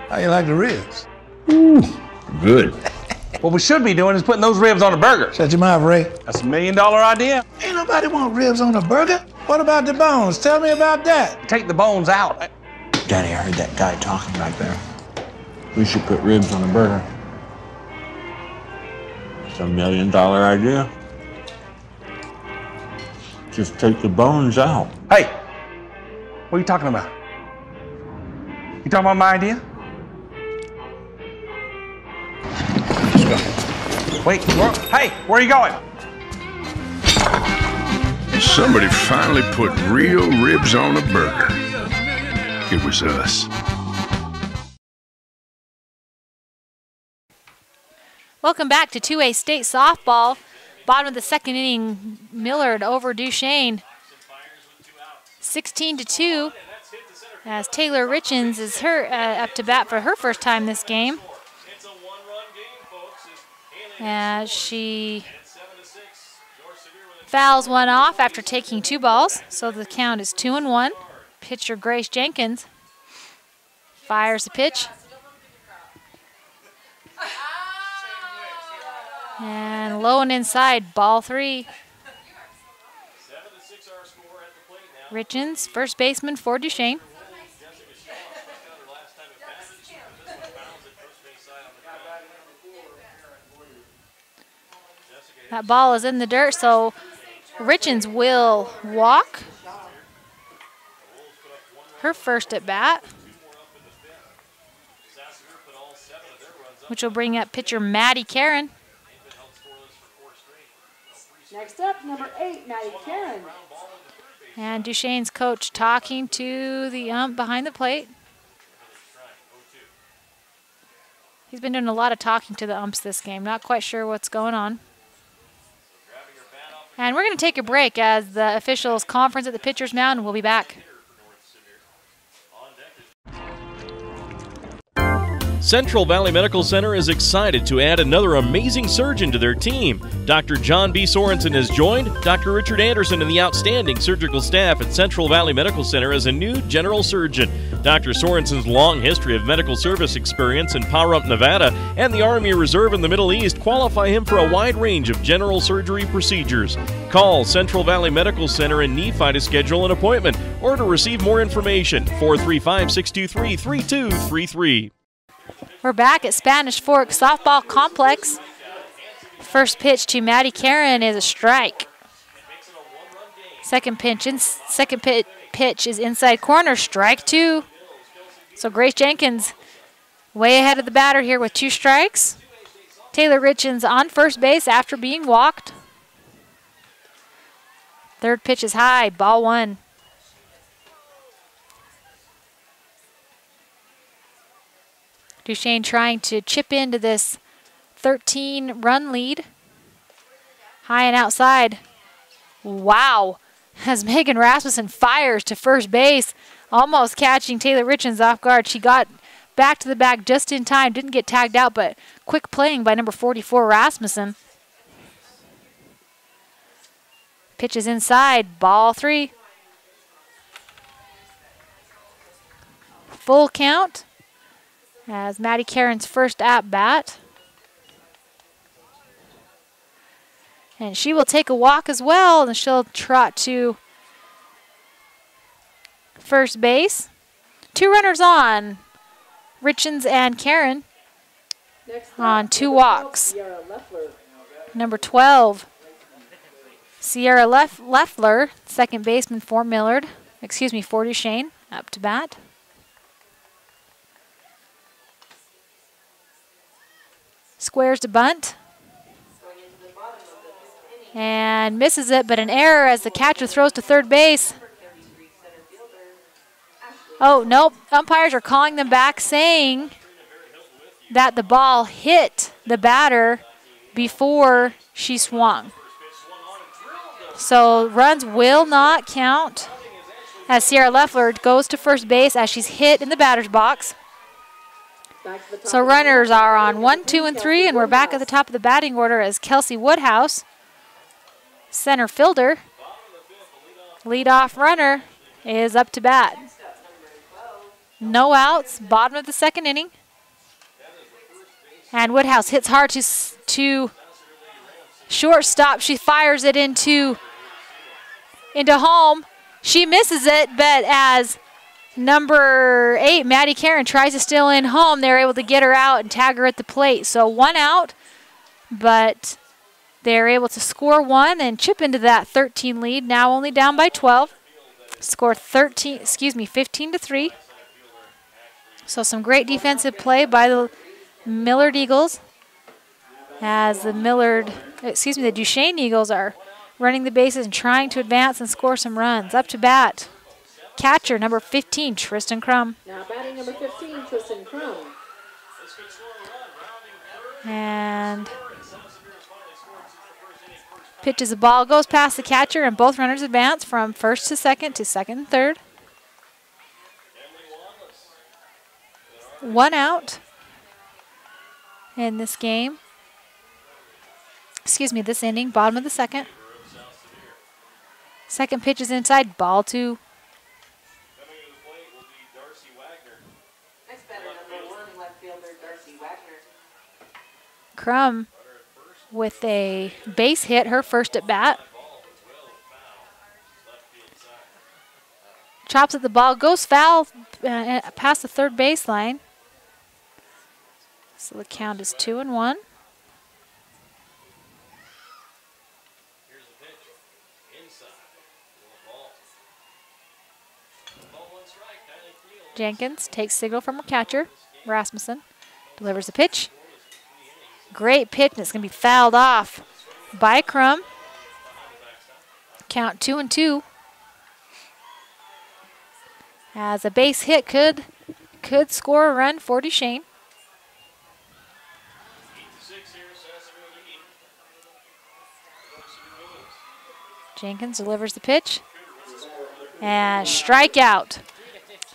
How you like the ribs? Ooh, good. What we should be doing is putting those ribs on a burger. Shut your mouth, Ray. That's $1 million idea. Ain't nobody want ribs on a burger. What about the bones? Tell me about that. Take the bones out. Daddy, I heard that guy talking back there. We should put ribs on a burger. It's $1 million idea. Just take the bones out. Hey, what are you talking about? You talking about my idea? Wait, hey, where are you going? Somebody finally put real ribs on a burger. It was us. Welcome back to 2A State Softball. Bottom of the second inning, Millard over Duchesne. 16-2. As Taylor Richens is up to bat for her first time this game. As she fouls one off after taking 2 balls, so the count is 2-1. Pitcher Grace Jenkins fires the pitch. And low and inside, ball 3. Richens, first baseman for Duchesne. That ball is in the dirt, so Richens will walk her first at bat, which will bring up pitcher Maddie Karen. Next up, number 8, Maddie Karen. And Duchesne's coach talking to the ump behind the plate. He's been doing a lot of talking to the umps this game. Not quite sure what's going on. And we're going to take a break as the officials conference at the pitcher's mound, and we'll be back. Central Valley Medical Center is excited to add another amazing surgeon to their team. Dr. John B. Sorensen has joined Dr. Richard Anderson and the outstanding surgical staff at Central Valley Medical Center as a new general surgeon. Dr. Sorensen's long history of medical service experience in Pahrump, Nevada, and the Army Reserve in the Middle East qualify him for a wide range of general surgery procedures. Call Central Valley Medical Center in Nephi to schedule an appointment or to receive more information. 435-623-3233. We're back at Spanish Fork Softball Complex. First pitch to Maddie Karen is a strike. Second pitch is inside corner, strike 2. So Grace Jenkins way ahead of the batter here with 2 strikes. Taylor Richens on first base after being walked. Third pitch is high, ball 1. Duchesne trying to chip into this 13-run lead. High and outside. Wow. As Megan Rasmussen fires to first base, almost catching Taylor Richens off guard. She got back to the bag just in time. Didn't get tagged out, but quick playing by number 44, Rasmussen. Pitch is inside. Ball 3. Full count as Maddie Karen's first at-bat. And she will take a walk as well, and she'll trot to first base. 2 runners on, Richens and Karen on 2 walks. Number 12, Sierra Leffler, second baseman for Millard, for Duchesne, up to bat. Squares to bunt. And misses it, but an error as the catcher throws to third base. Oh, nope. Umpires are calling them back, saying that the ball hit the batter before she swung. So runs will not count as Sierra Leffler goes to first base as she's hit in the batter's box. So runners are on 1, 2, and 3, and we're back at the top of the batting order as Kelsey Woodhouse, center fielder, leadoff runner, is up to bat. No outs, bottom of the 2nd inning. And Woodhouse hits hard to shortstop. She fires it into home. She misses it, but as number 8, Maddie Karen, tries to steal in home, they're able to get her out and tag her at the plate. So 1 out, but they're able to score 1 and chip into that 13 lead, now only down by 12. Score 15-3. So some great defensive play by the Millard Eagles as the Duchesne Eagles are running the bases and trying to advance and score some runs. Up to bat, catcher number 15, Tristan Crum. Now batting number 15, Tristan Crum. And pitches the ball, goes past the catcher, and both runners advance from first to second and third. 1 out in this game. This inning, bottom of the 2nd. Second pitch is inside, ball 2. Crum with a base hit, her first at bat. Chops at the ball, goes foul past the third baseline. So the count is 2-1. Jenkins takes signal from her catcher, Rasmussen. Delivers the pitch. Great pitch, and it's going to be fouled off by Crum. Count 2-2. As a base hit could score a run for Duchesne. Jenkins delivers the pitch. And strikeout.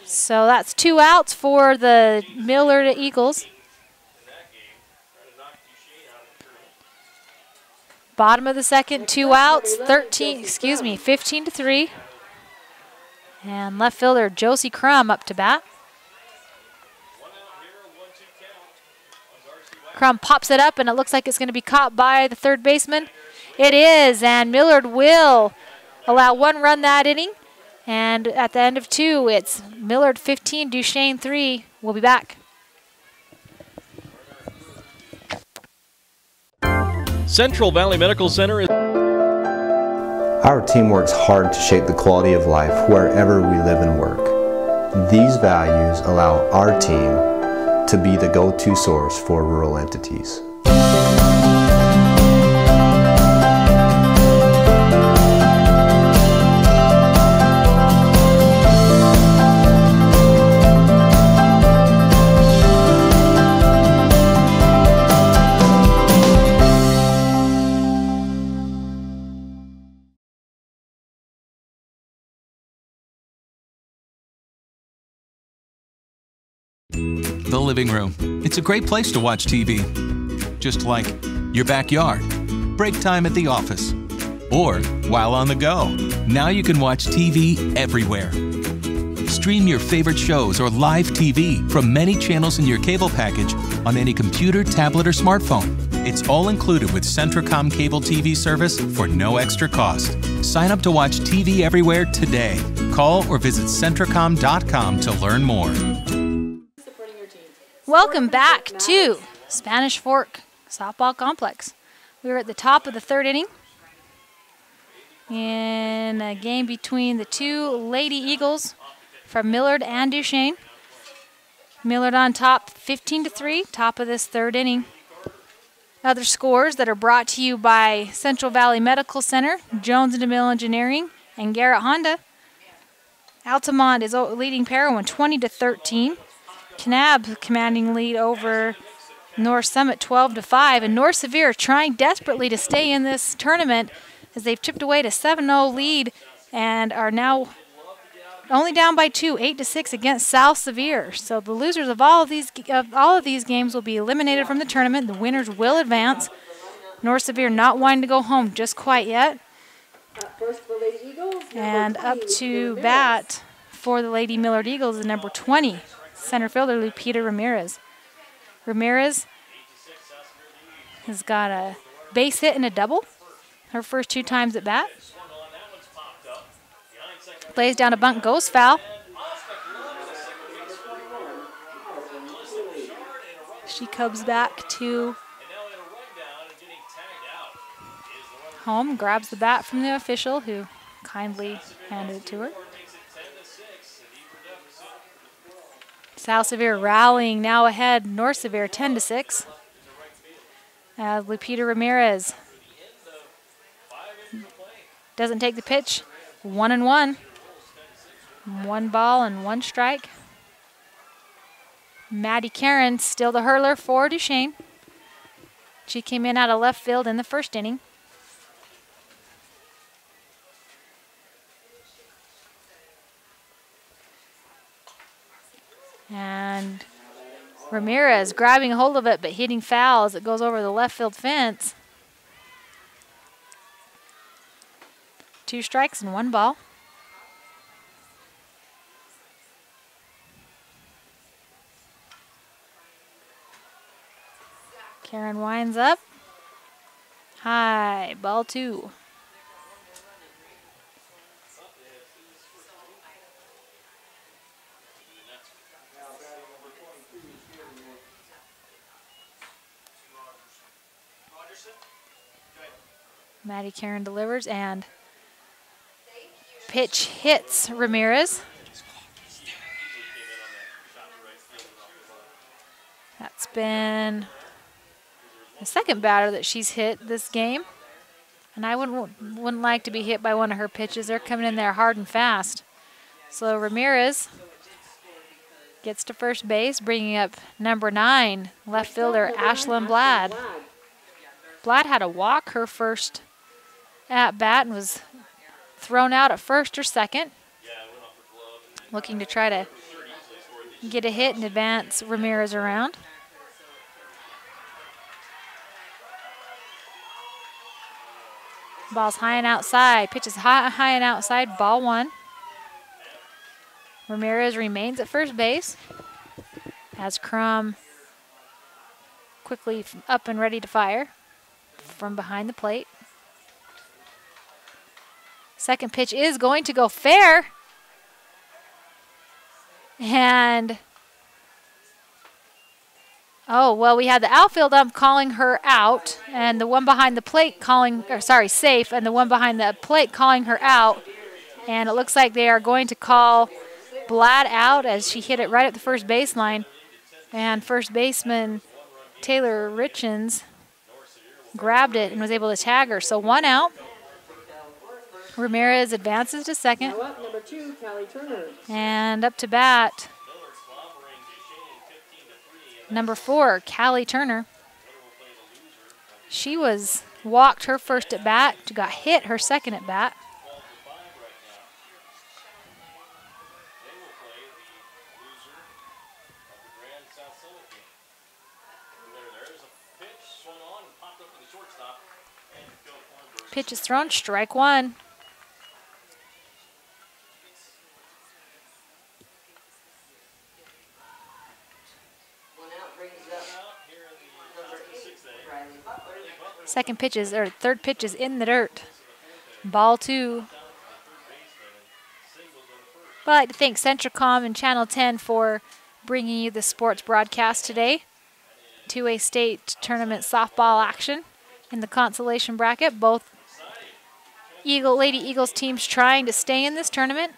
So that's 2 outs for the Millard Eagles. Bottom of the second, 2 outs, 15-3. And left fielder Josie Crum up to bat. Crum pops it up, and it looks like it's going to be caught by the third baseman. It is, and Millard will allow 1 run that inning. And at the end of 2, it's Millard 15, Duchesne 3. We'll be back. Central Valley Medical Center is... Our team works hard to shape the quality of life wherever we live and work. These values allow our team to be the go-to source for rural entities. The living room. It's a great place to watch TV. Just like your backyard, break time at the office, or while on the go. Now you can watch TV everywhere. Stream your favorite shows or live TV from many channels in your cable package on any computer, tablet, or smartphone. It's all included with Centracom cable TV service for no extra cost. Sign up to watch TV everywhere today. Call or visit Centracom.com to learn more. Welcome back to Spanish Fork Softball Complex. We're at the top of the 3rd inning in a game between the 2 Lady Eagles from Millard and Duchesne. Millard on top 15-3, top of this 3rd inning. Other scores that are brought to you by Central Valley Medical Center, Jones & DeMille Engineering, and Garrett Honda. Altamont is leading Parowan 20-13. Kanab commanding lead over North Summit 12-5, and North Sevier trying desperately to stay in this tournament as they've chipped away to 7-0 lead and are now only down by 2, 8-6 against South Sevier. So the losers of all of these games will be eliminated from the tournament. The winners will advance. North Sevier not wanting to go home just quite yet. And up to bat for the Lady Millard Eagles is number 20. Center fielder Lupita Ramirez. Ramirez has got a base hit and a double her first 2 times at bat. Plays down a bunt, goes foul. She comes back to home, grabs the bat from the official who kindly handed it to her. South Sevier rallying now ahead. North Sevier 10-6. As Lupita Ramirez doesn't take the pitch. 1-1. 1 ball and 1 strike. Maddie Karen still the hurler for Duchesne. She came in out of left field in the 1st inning. And Ramirez grabbing a hold of it but hitting foul as it goes over the left field fence. 2 strikes and 1 ball. Karen winds up. High, ball 2. Maddie Karen delivers and pitch hits Ramirez. been the second batter that she's hit this game. And I wouldn't like to be hit by one of her pitches. They're coming in there hard and fast. So Ramirez gets to first base, bringing up number 9, left fielder Ashlyn Blad. Blad had a walk her first at bat and was thrown out at first or second. Looking to try to get a hit and advance Ramirez around. Ball's high and outside. Pitches high and outside. Ball 1. Ramirez remains at first base as Crum quickly up and ready to fire from behind the plate. Second pitch is going to go fair. And, oh, well, we had the outfield ump calling her out, and the one behind the plate calling, or sorry, safe, and the one behind the plate calling her out. And it looks like they are going to call Blad out as she hit it right at the first baseline. And first baseman Taylor Richens grabbed it and was able to tag her. So 1 out. Ramirez advances to second. Now up, number 2, Callie Turner. And up to bat, number 4, Callie Turner. She was walked her first at bat, got hit her second at bat. Pitch is thrown, strike 1. Second pitch is, or third pitch is in the dirt. Ball 2. I'd like to thank Centricom and Channel 10 for bringing you the sports broadcast today. 2A state tournament softball action in the consolation bracket. Both Lady Eagles teams trying to stay in this tournament.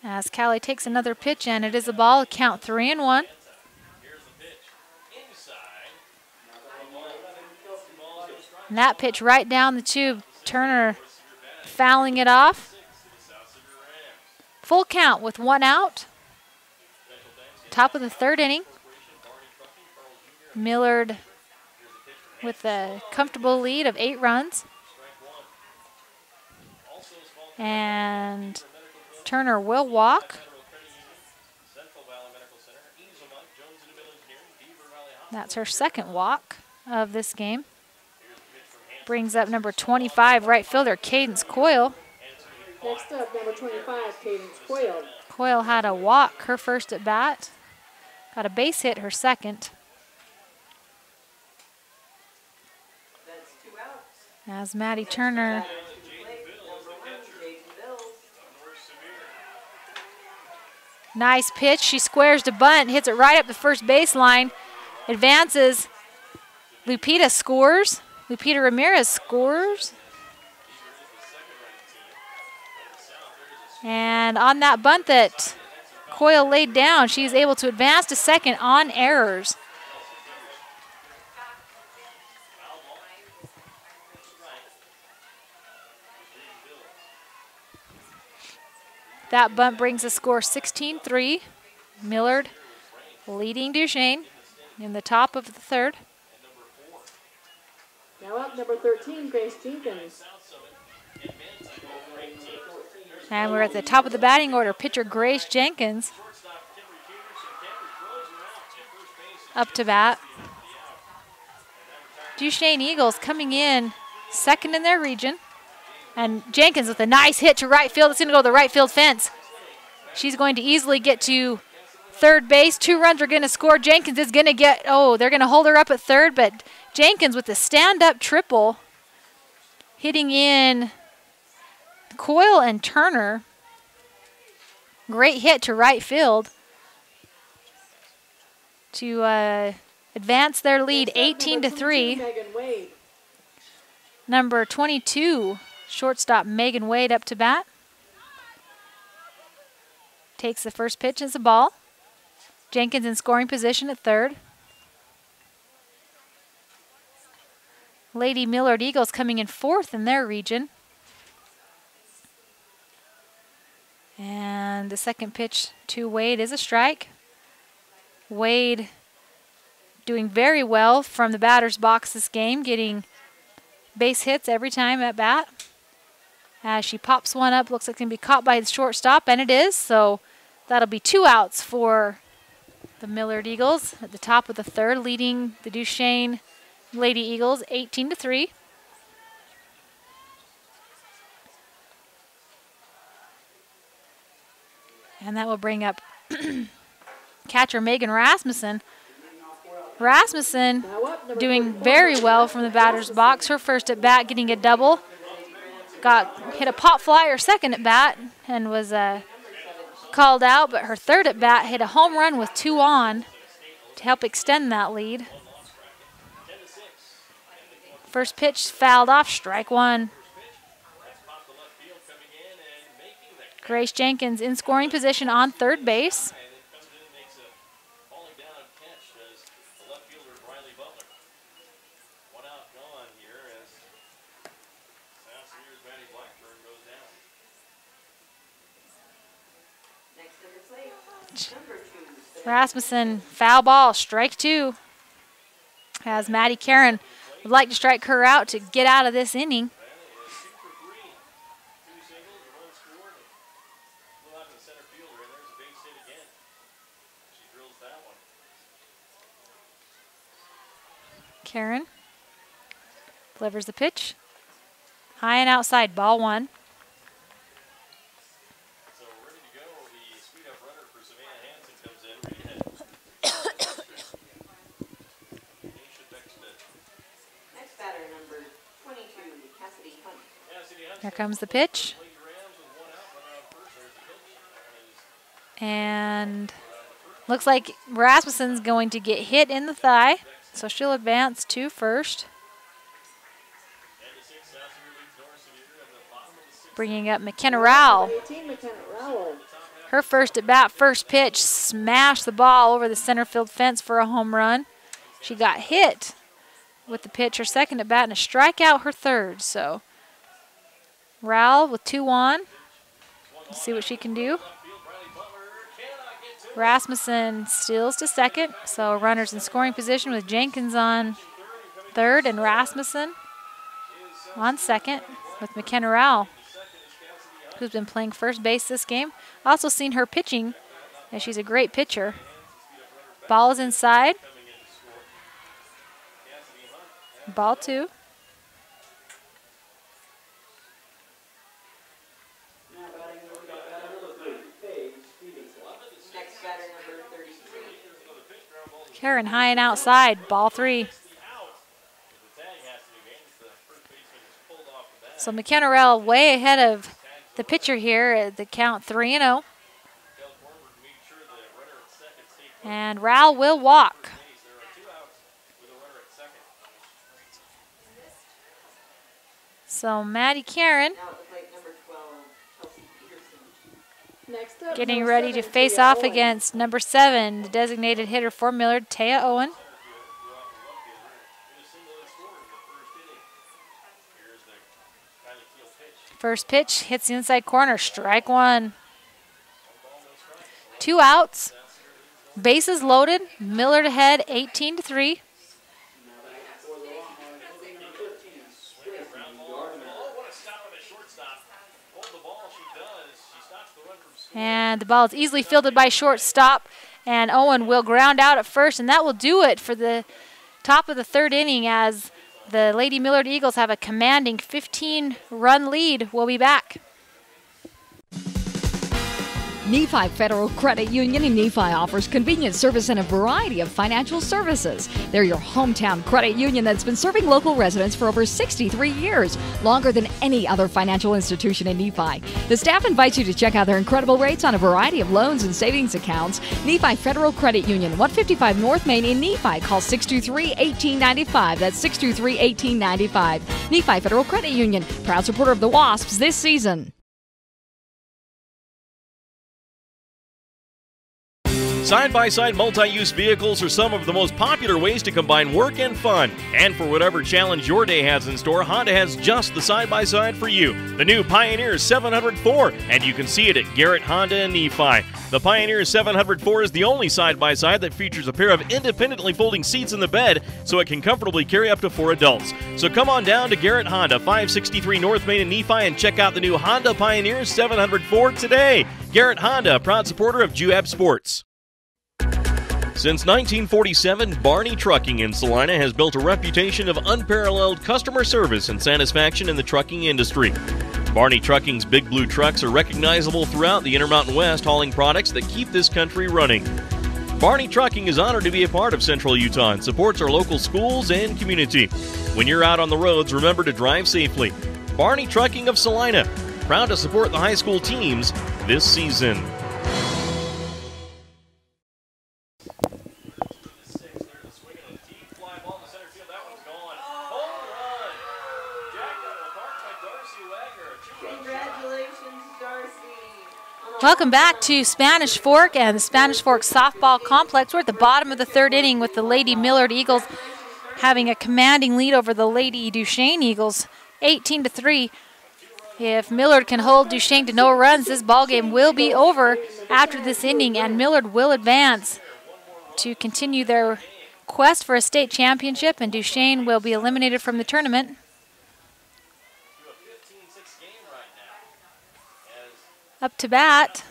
As Callie takes another pitch, and it is a ball, count 3-1. And that pitch right down the tube. Turner fouling it off. Full count with 1 out. Top of the 3rd inning. Millard with a comfortable lead of 8 runs. And Turner will walk. That's her second walk of this game. Brings up number 25, right fielder, Cadence Coyle. Next up, number 25, Cadence Coyle. Coyle had a walk her first at bat. Got a base hit her second. As Maddie Turner nice pitch. She squares to bunt, hits it right up the first baseline. Advances. Lupita scores. Lupita Ramirez scores. And on that bunt that Coyle laid down, she's able to advance to second on errors. That bunt brings the score 16-3. Millard leading Duchesne in the top of the 3rd. Now up, number 13, Grace Jenkins. And we're at the top of the batting order. Pitcher Grace Jenkins up to bat. Duchesne Eagles coming in second in their region. And Jenkins with a nice hit to right field. It's going to go to the right field fence. She's going to easily get to third base. 2 runs are going to score. Jenkins is going to get, oh, they're going to hold her up at third, but Jenkins with the stand-up triple hitting in Coyle and Turner. Great hit to right field to advance their lead 18-3. Number 22, shortstop Megan Wade up to bat. Takes the first pitch as a ball. Jenkins in scoring position at third. Lady Millard Eagles coming in fourth in their region. And the second pitch to Wade is a strike. Wade doing very well from the batter's box this game, getting base hits every time at bat. As she pops one up, looks like it can be caught by the shortstop, and it is. So that'll be 2 outs for the Millard Eagles at the top of the third, leading the Duchesne Lady Eagles 18-3. And that will bring up catcher Megan Rasmussen. Rasmussen doing very well from the batter's box. Her first at bat getting a double. Hit a pop fly her second at bat and was called out, but her third at bat hit a home run with 2 on to help extend that lead. First pitch fouled off, strike 1. Grace Jenkins in scoring position on third base. Rasmussen, foul ball, strike 2. As Maddie Karen would like to strike her out to get out of this inning. Karen delivers the pitch. High and outside, ball 1. Here comes the pitch. And looks like Rasmussen's going to get hit in the thigh, so she'll advance to first. Bringing up McKenna Rowell. Her first at bat, first pitch, smashed the ball over the center field fence for a home run. She got hit with the pitch her second at bat and a strikeout her third, so Rowell with 2 on. Let's see what she can do. Rasmussen steals to second, so runners in scoring position with Jenkins on third and Rasmussen on second with McKenna Rowell, who's been playing first base this game. Also seen her pitching, and she's a great pitcher. Ball is inside. Ball 2. Karen high and outside, ball 3. So McKenna Rowell way ahead of the pitcher here at the count 3-0. And Rowell will walk. So Maddie Karen getting ready to face off against number 7, the designated hitter for Millard, Taya Owen. First pitch hits the inside corner, strike 1. 2 outs, bases loaded, Millard ahead 18-3. And the ball is easily fielded by shortstop, and Owen will ground out at first, and that will do it for the top of the third inning as the Lady Millard Eagles have a commanding 15-run lead. We'll be back. Nephi Federal Credit Union in Nephi offers convenient service and a variety of financial services. They're your hometown credit union that's been serving local residents for over 63 years, longer than any other financial institution in Nephi. The staff invites you to check out their incredible rates on a variety of loans and savings accounts. Nephi Federal Credit Union, 155 North Main in Nephi. Call 623-1895. That's 623-1895. Nephi Federal Credit Union, proud supporter of the Wasps this season. Side-by-side multi-use vehicles are some of the most popular ways to combine work and fun. And for whatever challenge your day has in store, Honda has just the side-by-side for you. The new Pioneer 704, and you can see it at Garrett Honda and Nephi. The Pioneer 704 is the only side-by-side that features a pair of independently folding seats in the bed, so it can comfortably carry up to 4 adults. So come on down to Garrett Honda, 563 North Main in Nephi, and check out the new Honda Pioneer 704 today. Garrett Honda, a proud supporter of UHSAA Sports. Since 1947, Barney Trucking in Salina has built a reputation of unparalleled customer service and satisfaction in the trucking industry. Barney Trucking's Big Blue trucks are recognizable throughout the Intermountain West, hauling products that keep this country running. Barney Trucking is honored to be a part of Central Utah and supports our local schools and community. When you're out on the roads, remember to drive safely. Barney Trucking of Salina, proud to support the high school teams this season. Welcome back to Spanish Fork and the Spanish Fork Softball Complex. We're at the bottom of the third inning with the Lady Millard Eagles having a commanding lead over the Lady Duchesne Eagles, 18-3. If Millard can hold Duchesne to no runs, this ball game will be over after this inning, and Millard will advance to continue their quest for a state championship, and Duchesne will be eliminated from the tournament. Up to bat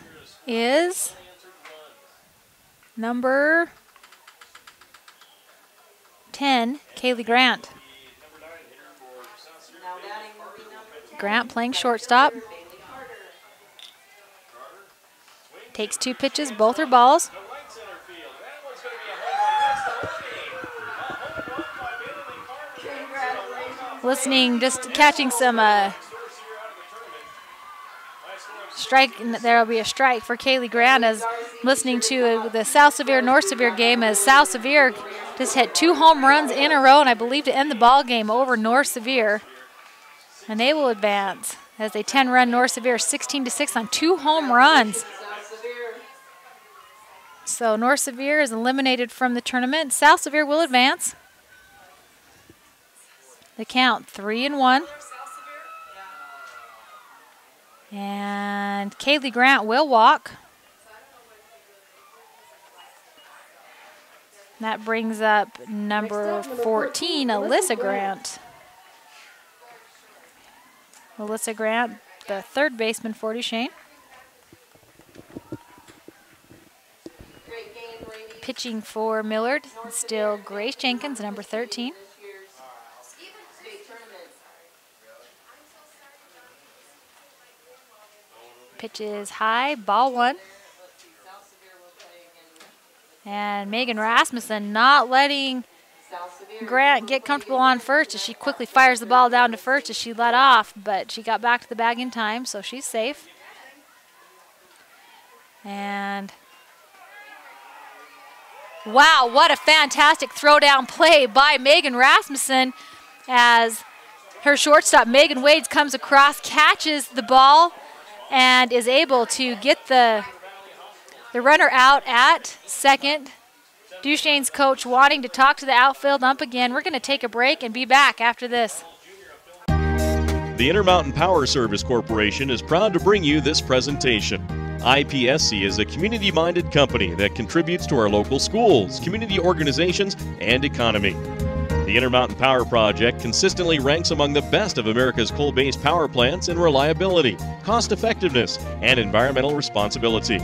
is number 10, Kaylee Grant. Grant playing shortstop. Takes 2 pitches, both are balls. Listening, just catching some strike. There will be a strike for Kaylee Grant as listening to the South Sevier North Sevier game, as South Sevier just hit 2 home runs in a row, and I believe to end the ball game over North Sevier. And they will advance as they 10-run North Sevier 16-6 on 2 home runs. So North Sevier is eliminated from the tournament. South Sevier will advance. The count 3-1. And Kaylee Grant will walk. That brings up number 14, Alyssa Grant. Alyssa Grant, the third baseman for Duchesne. Pitching for Millard, still Grace Jenkins, number 13. Pitch is high, ball 1. And Megan Rasmussen not letting Grant get comfortable on first as she quickly fires the ball down to first as she let off, but she got back to the bag in time, so she's safe. And wow, what a fantastic throwdown play by Megan Rasmussen as her shortstop, Megan Wades, comes across, catches the ball, and is able to get the runner out at second. Duchesne's coach wanting to talk to the outfield ump again. We're going to take a break and be back after this. The Intermountain Power Service Corporation is proud to bring you this presentation. IPSC is a community-minded company that contributes to our local schools, community organizations, and economy. The Intermountain Power Project consistently ranks among the best of America's coal-based power plants in reliability, cost-effectiveness, and environmental responsibility.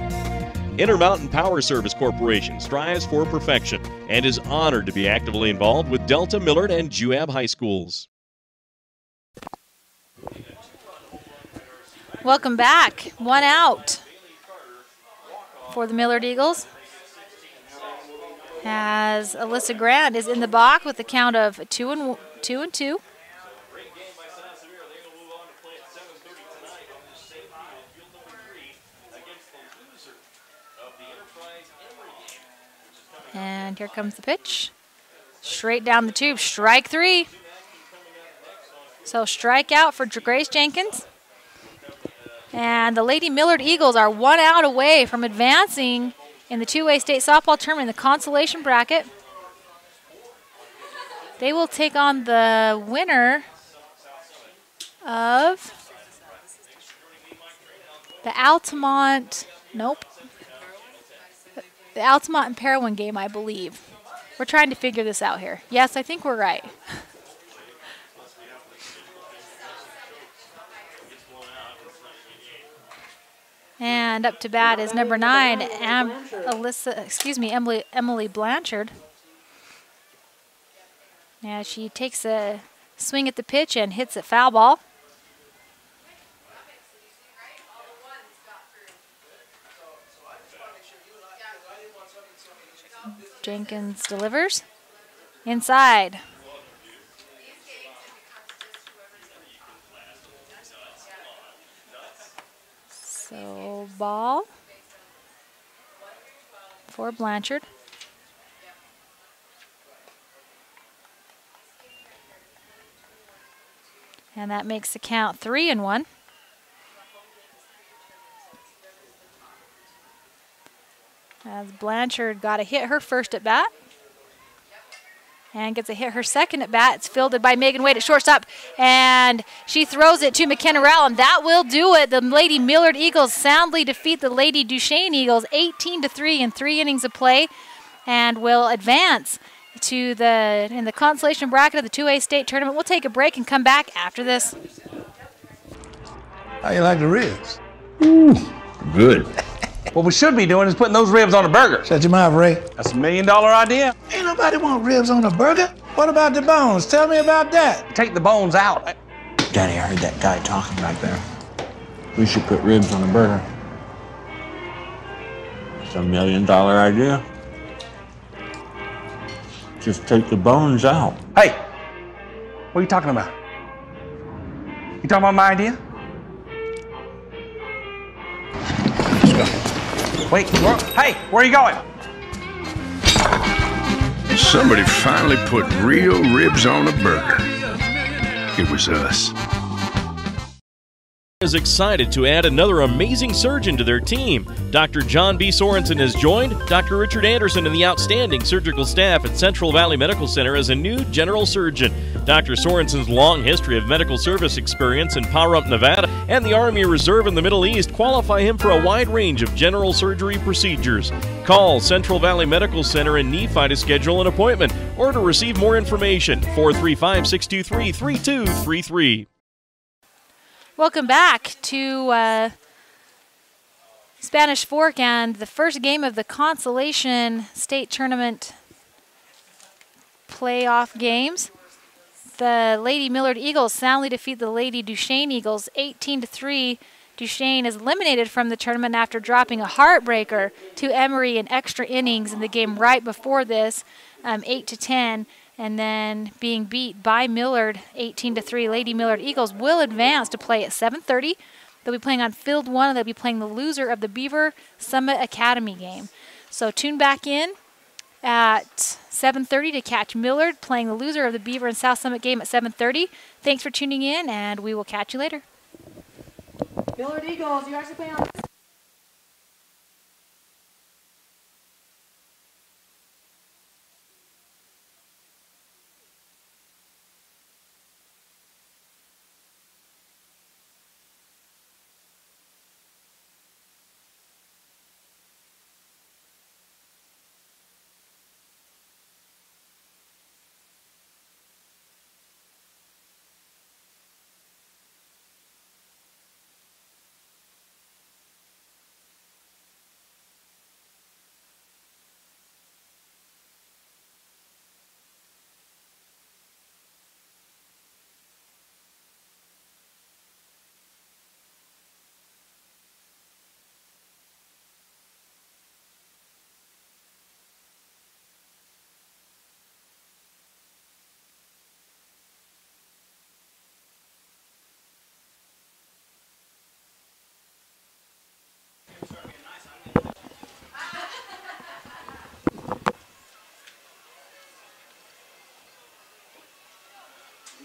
Intermountain Power Service Corporation strives for perfection and is honored to be actively involved with Delta, Millard, and UAB high schools. Welcome back. 1 out for the Millard Eagles, as Alyssa Grant is in the box with a count of 2-2. And here comes the pitch. Straight down the tube, strike 3. So strikeout for Grace Jenkins. And the Lady Millard Eagles are 1 out away from advancing in the 2A state softball tournament in the Consolation bracket. They will take on the winner of the Altamont, nope, the Altamont and Parowan game, I believe. We're trying to figure this out here. Yes, I think we're right. And up to bat is number 9, Emily Blanchard. Yeah, she takes a swing at the pitch and hits it foul ball. Jenkins delivers. Inside. So ball for Blanchard. And that makes the count 3-1. As Blanchard got a hit her first at bat. And gets a hit her second at bat. It's fielded by Megan Wade at shortstop. And she throws it to McKenna Rowell, and that will do it. The Lady Millard Eagles soundly defeat the Lady Duchesne Eagles 18-3 in 3 innings of play, and will advance to in the consolation bracket of the 2A state tournament. We'll take a break and come back after this. How you like the ribs? Ooh, good. What we should be doing is putting those ribs on a burger. Shut your mouth, Ray. That's $1 million idea. Ain't nobody want ribs on a burger. What about the bones? Tell me about that. Take the bones out. Daddy, I heard that guy talking back there. We should put ribs on a burger. It's $1 million idea. Just take the bones out. Hey, what are you talking about? You talking about my idea? Wait, hey, where are you going? Somebody finally put real ribs on a burger. It was us. Is excited to add another amazing surgeon to their team. Dr. John B. Sorensen has joined Dr. Richard Anderson and the outstanding surgical staff at Central Valley Medical Center as a new general surgeon. Dr. Sorensen's long history of medical service experience in Pahrump, Nevada, and the Army Reserve in the Middle East qualify him for a wide range of general surgery procedures. Call Central Valley Medical Center in Nephi to schedule an appointment or to receive more information. 435-623-3233. Welcome back to Spanish Fork and the first game of the Consolation State Tournament playoff games. The Lady Millard Eagles soundly defeat the Lady Duchesne Eagles 18-3. Duchesne is eliminated from the tournament after dropping a heartbreaker to Emory in extra innings in the game right before this, 8-10. And then being beat by Millard 18-3. Lady Millard Eagles will advance to play at 7:30. They'll be playing on Field 1, and they'll be playing the loser of the Beaver Summit Academy game. So tune back in at 7:30 to catch Millard playing the loser of the Beaver and South Summit game at 7:30. Thanks for tuning in, and we will catch you later. Millard Eagles, you actually playing on this?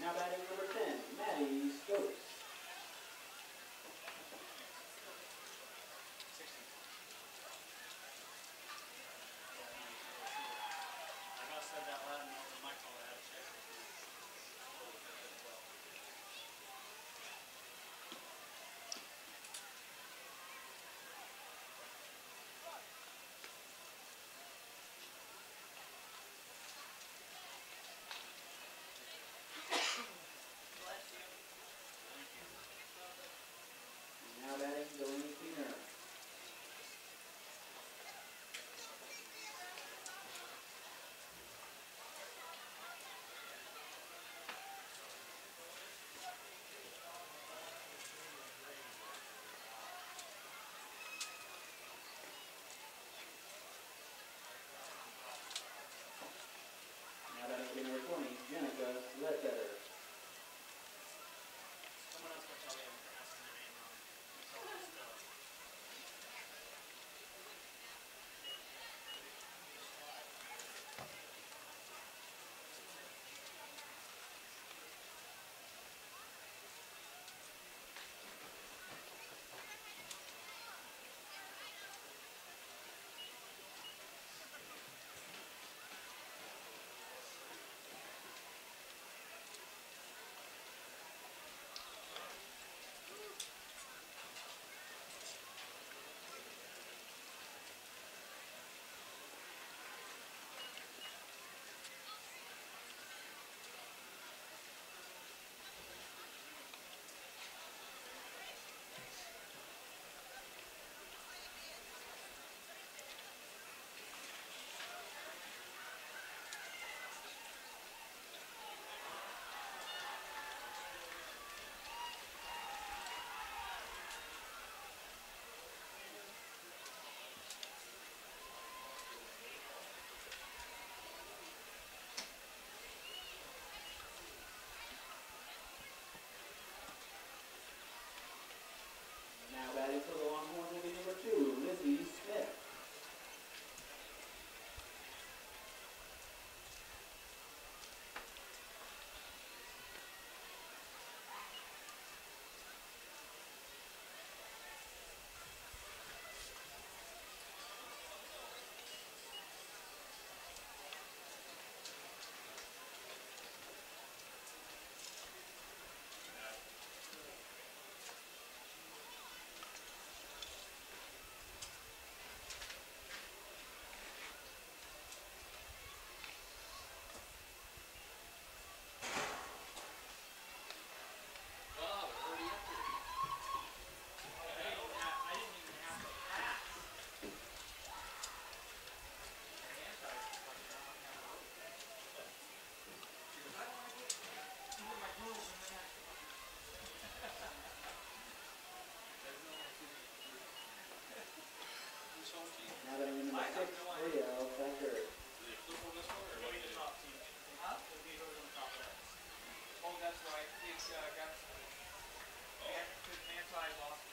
Now batting number 10, Maddie Stokes. got some. We have to put man ties off.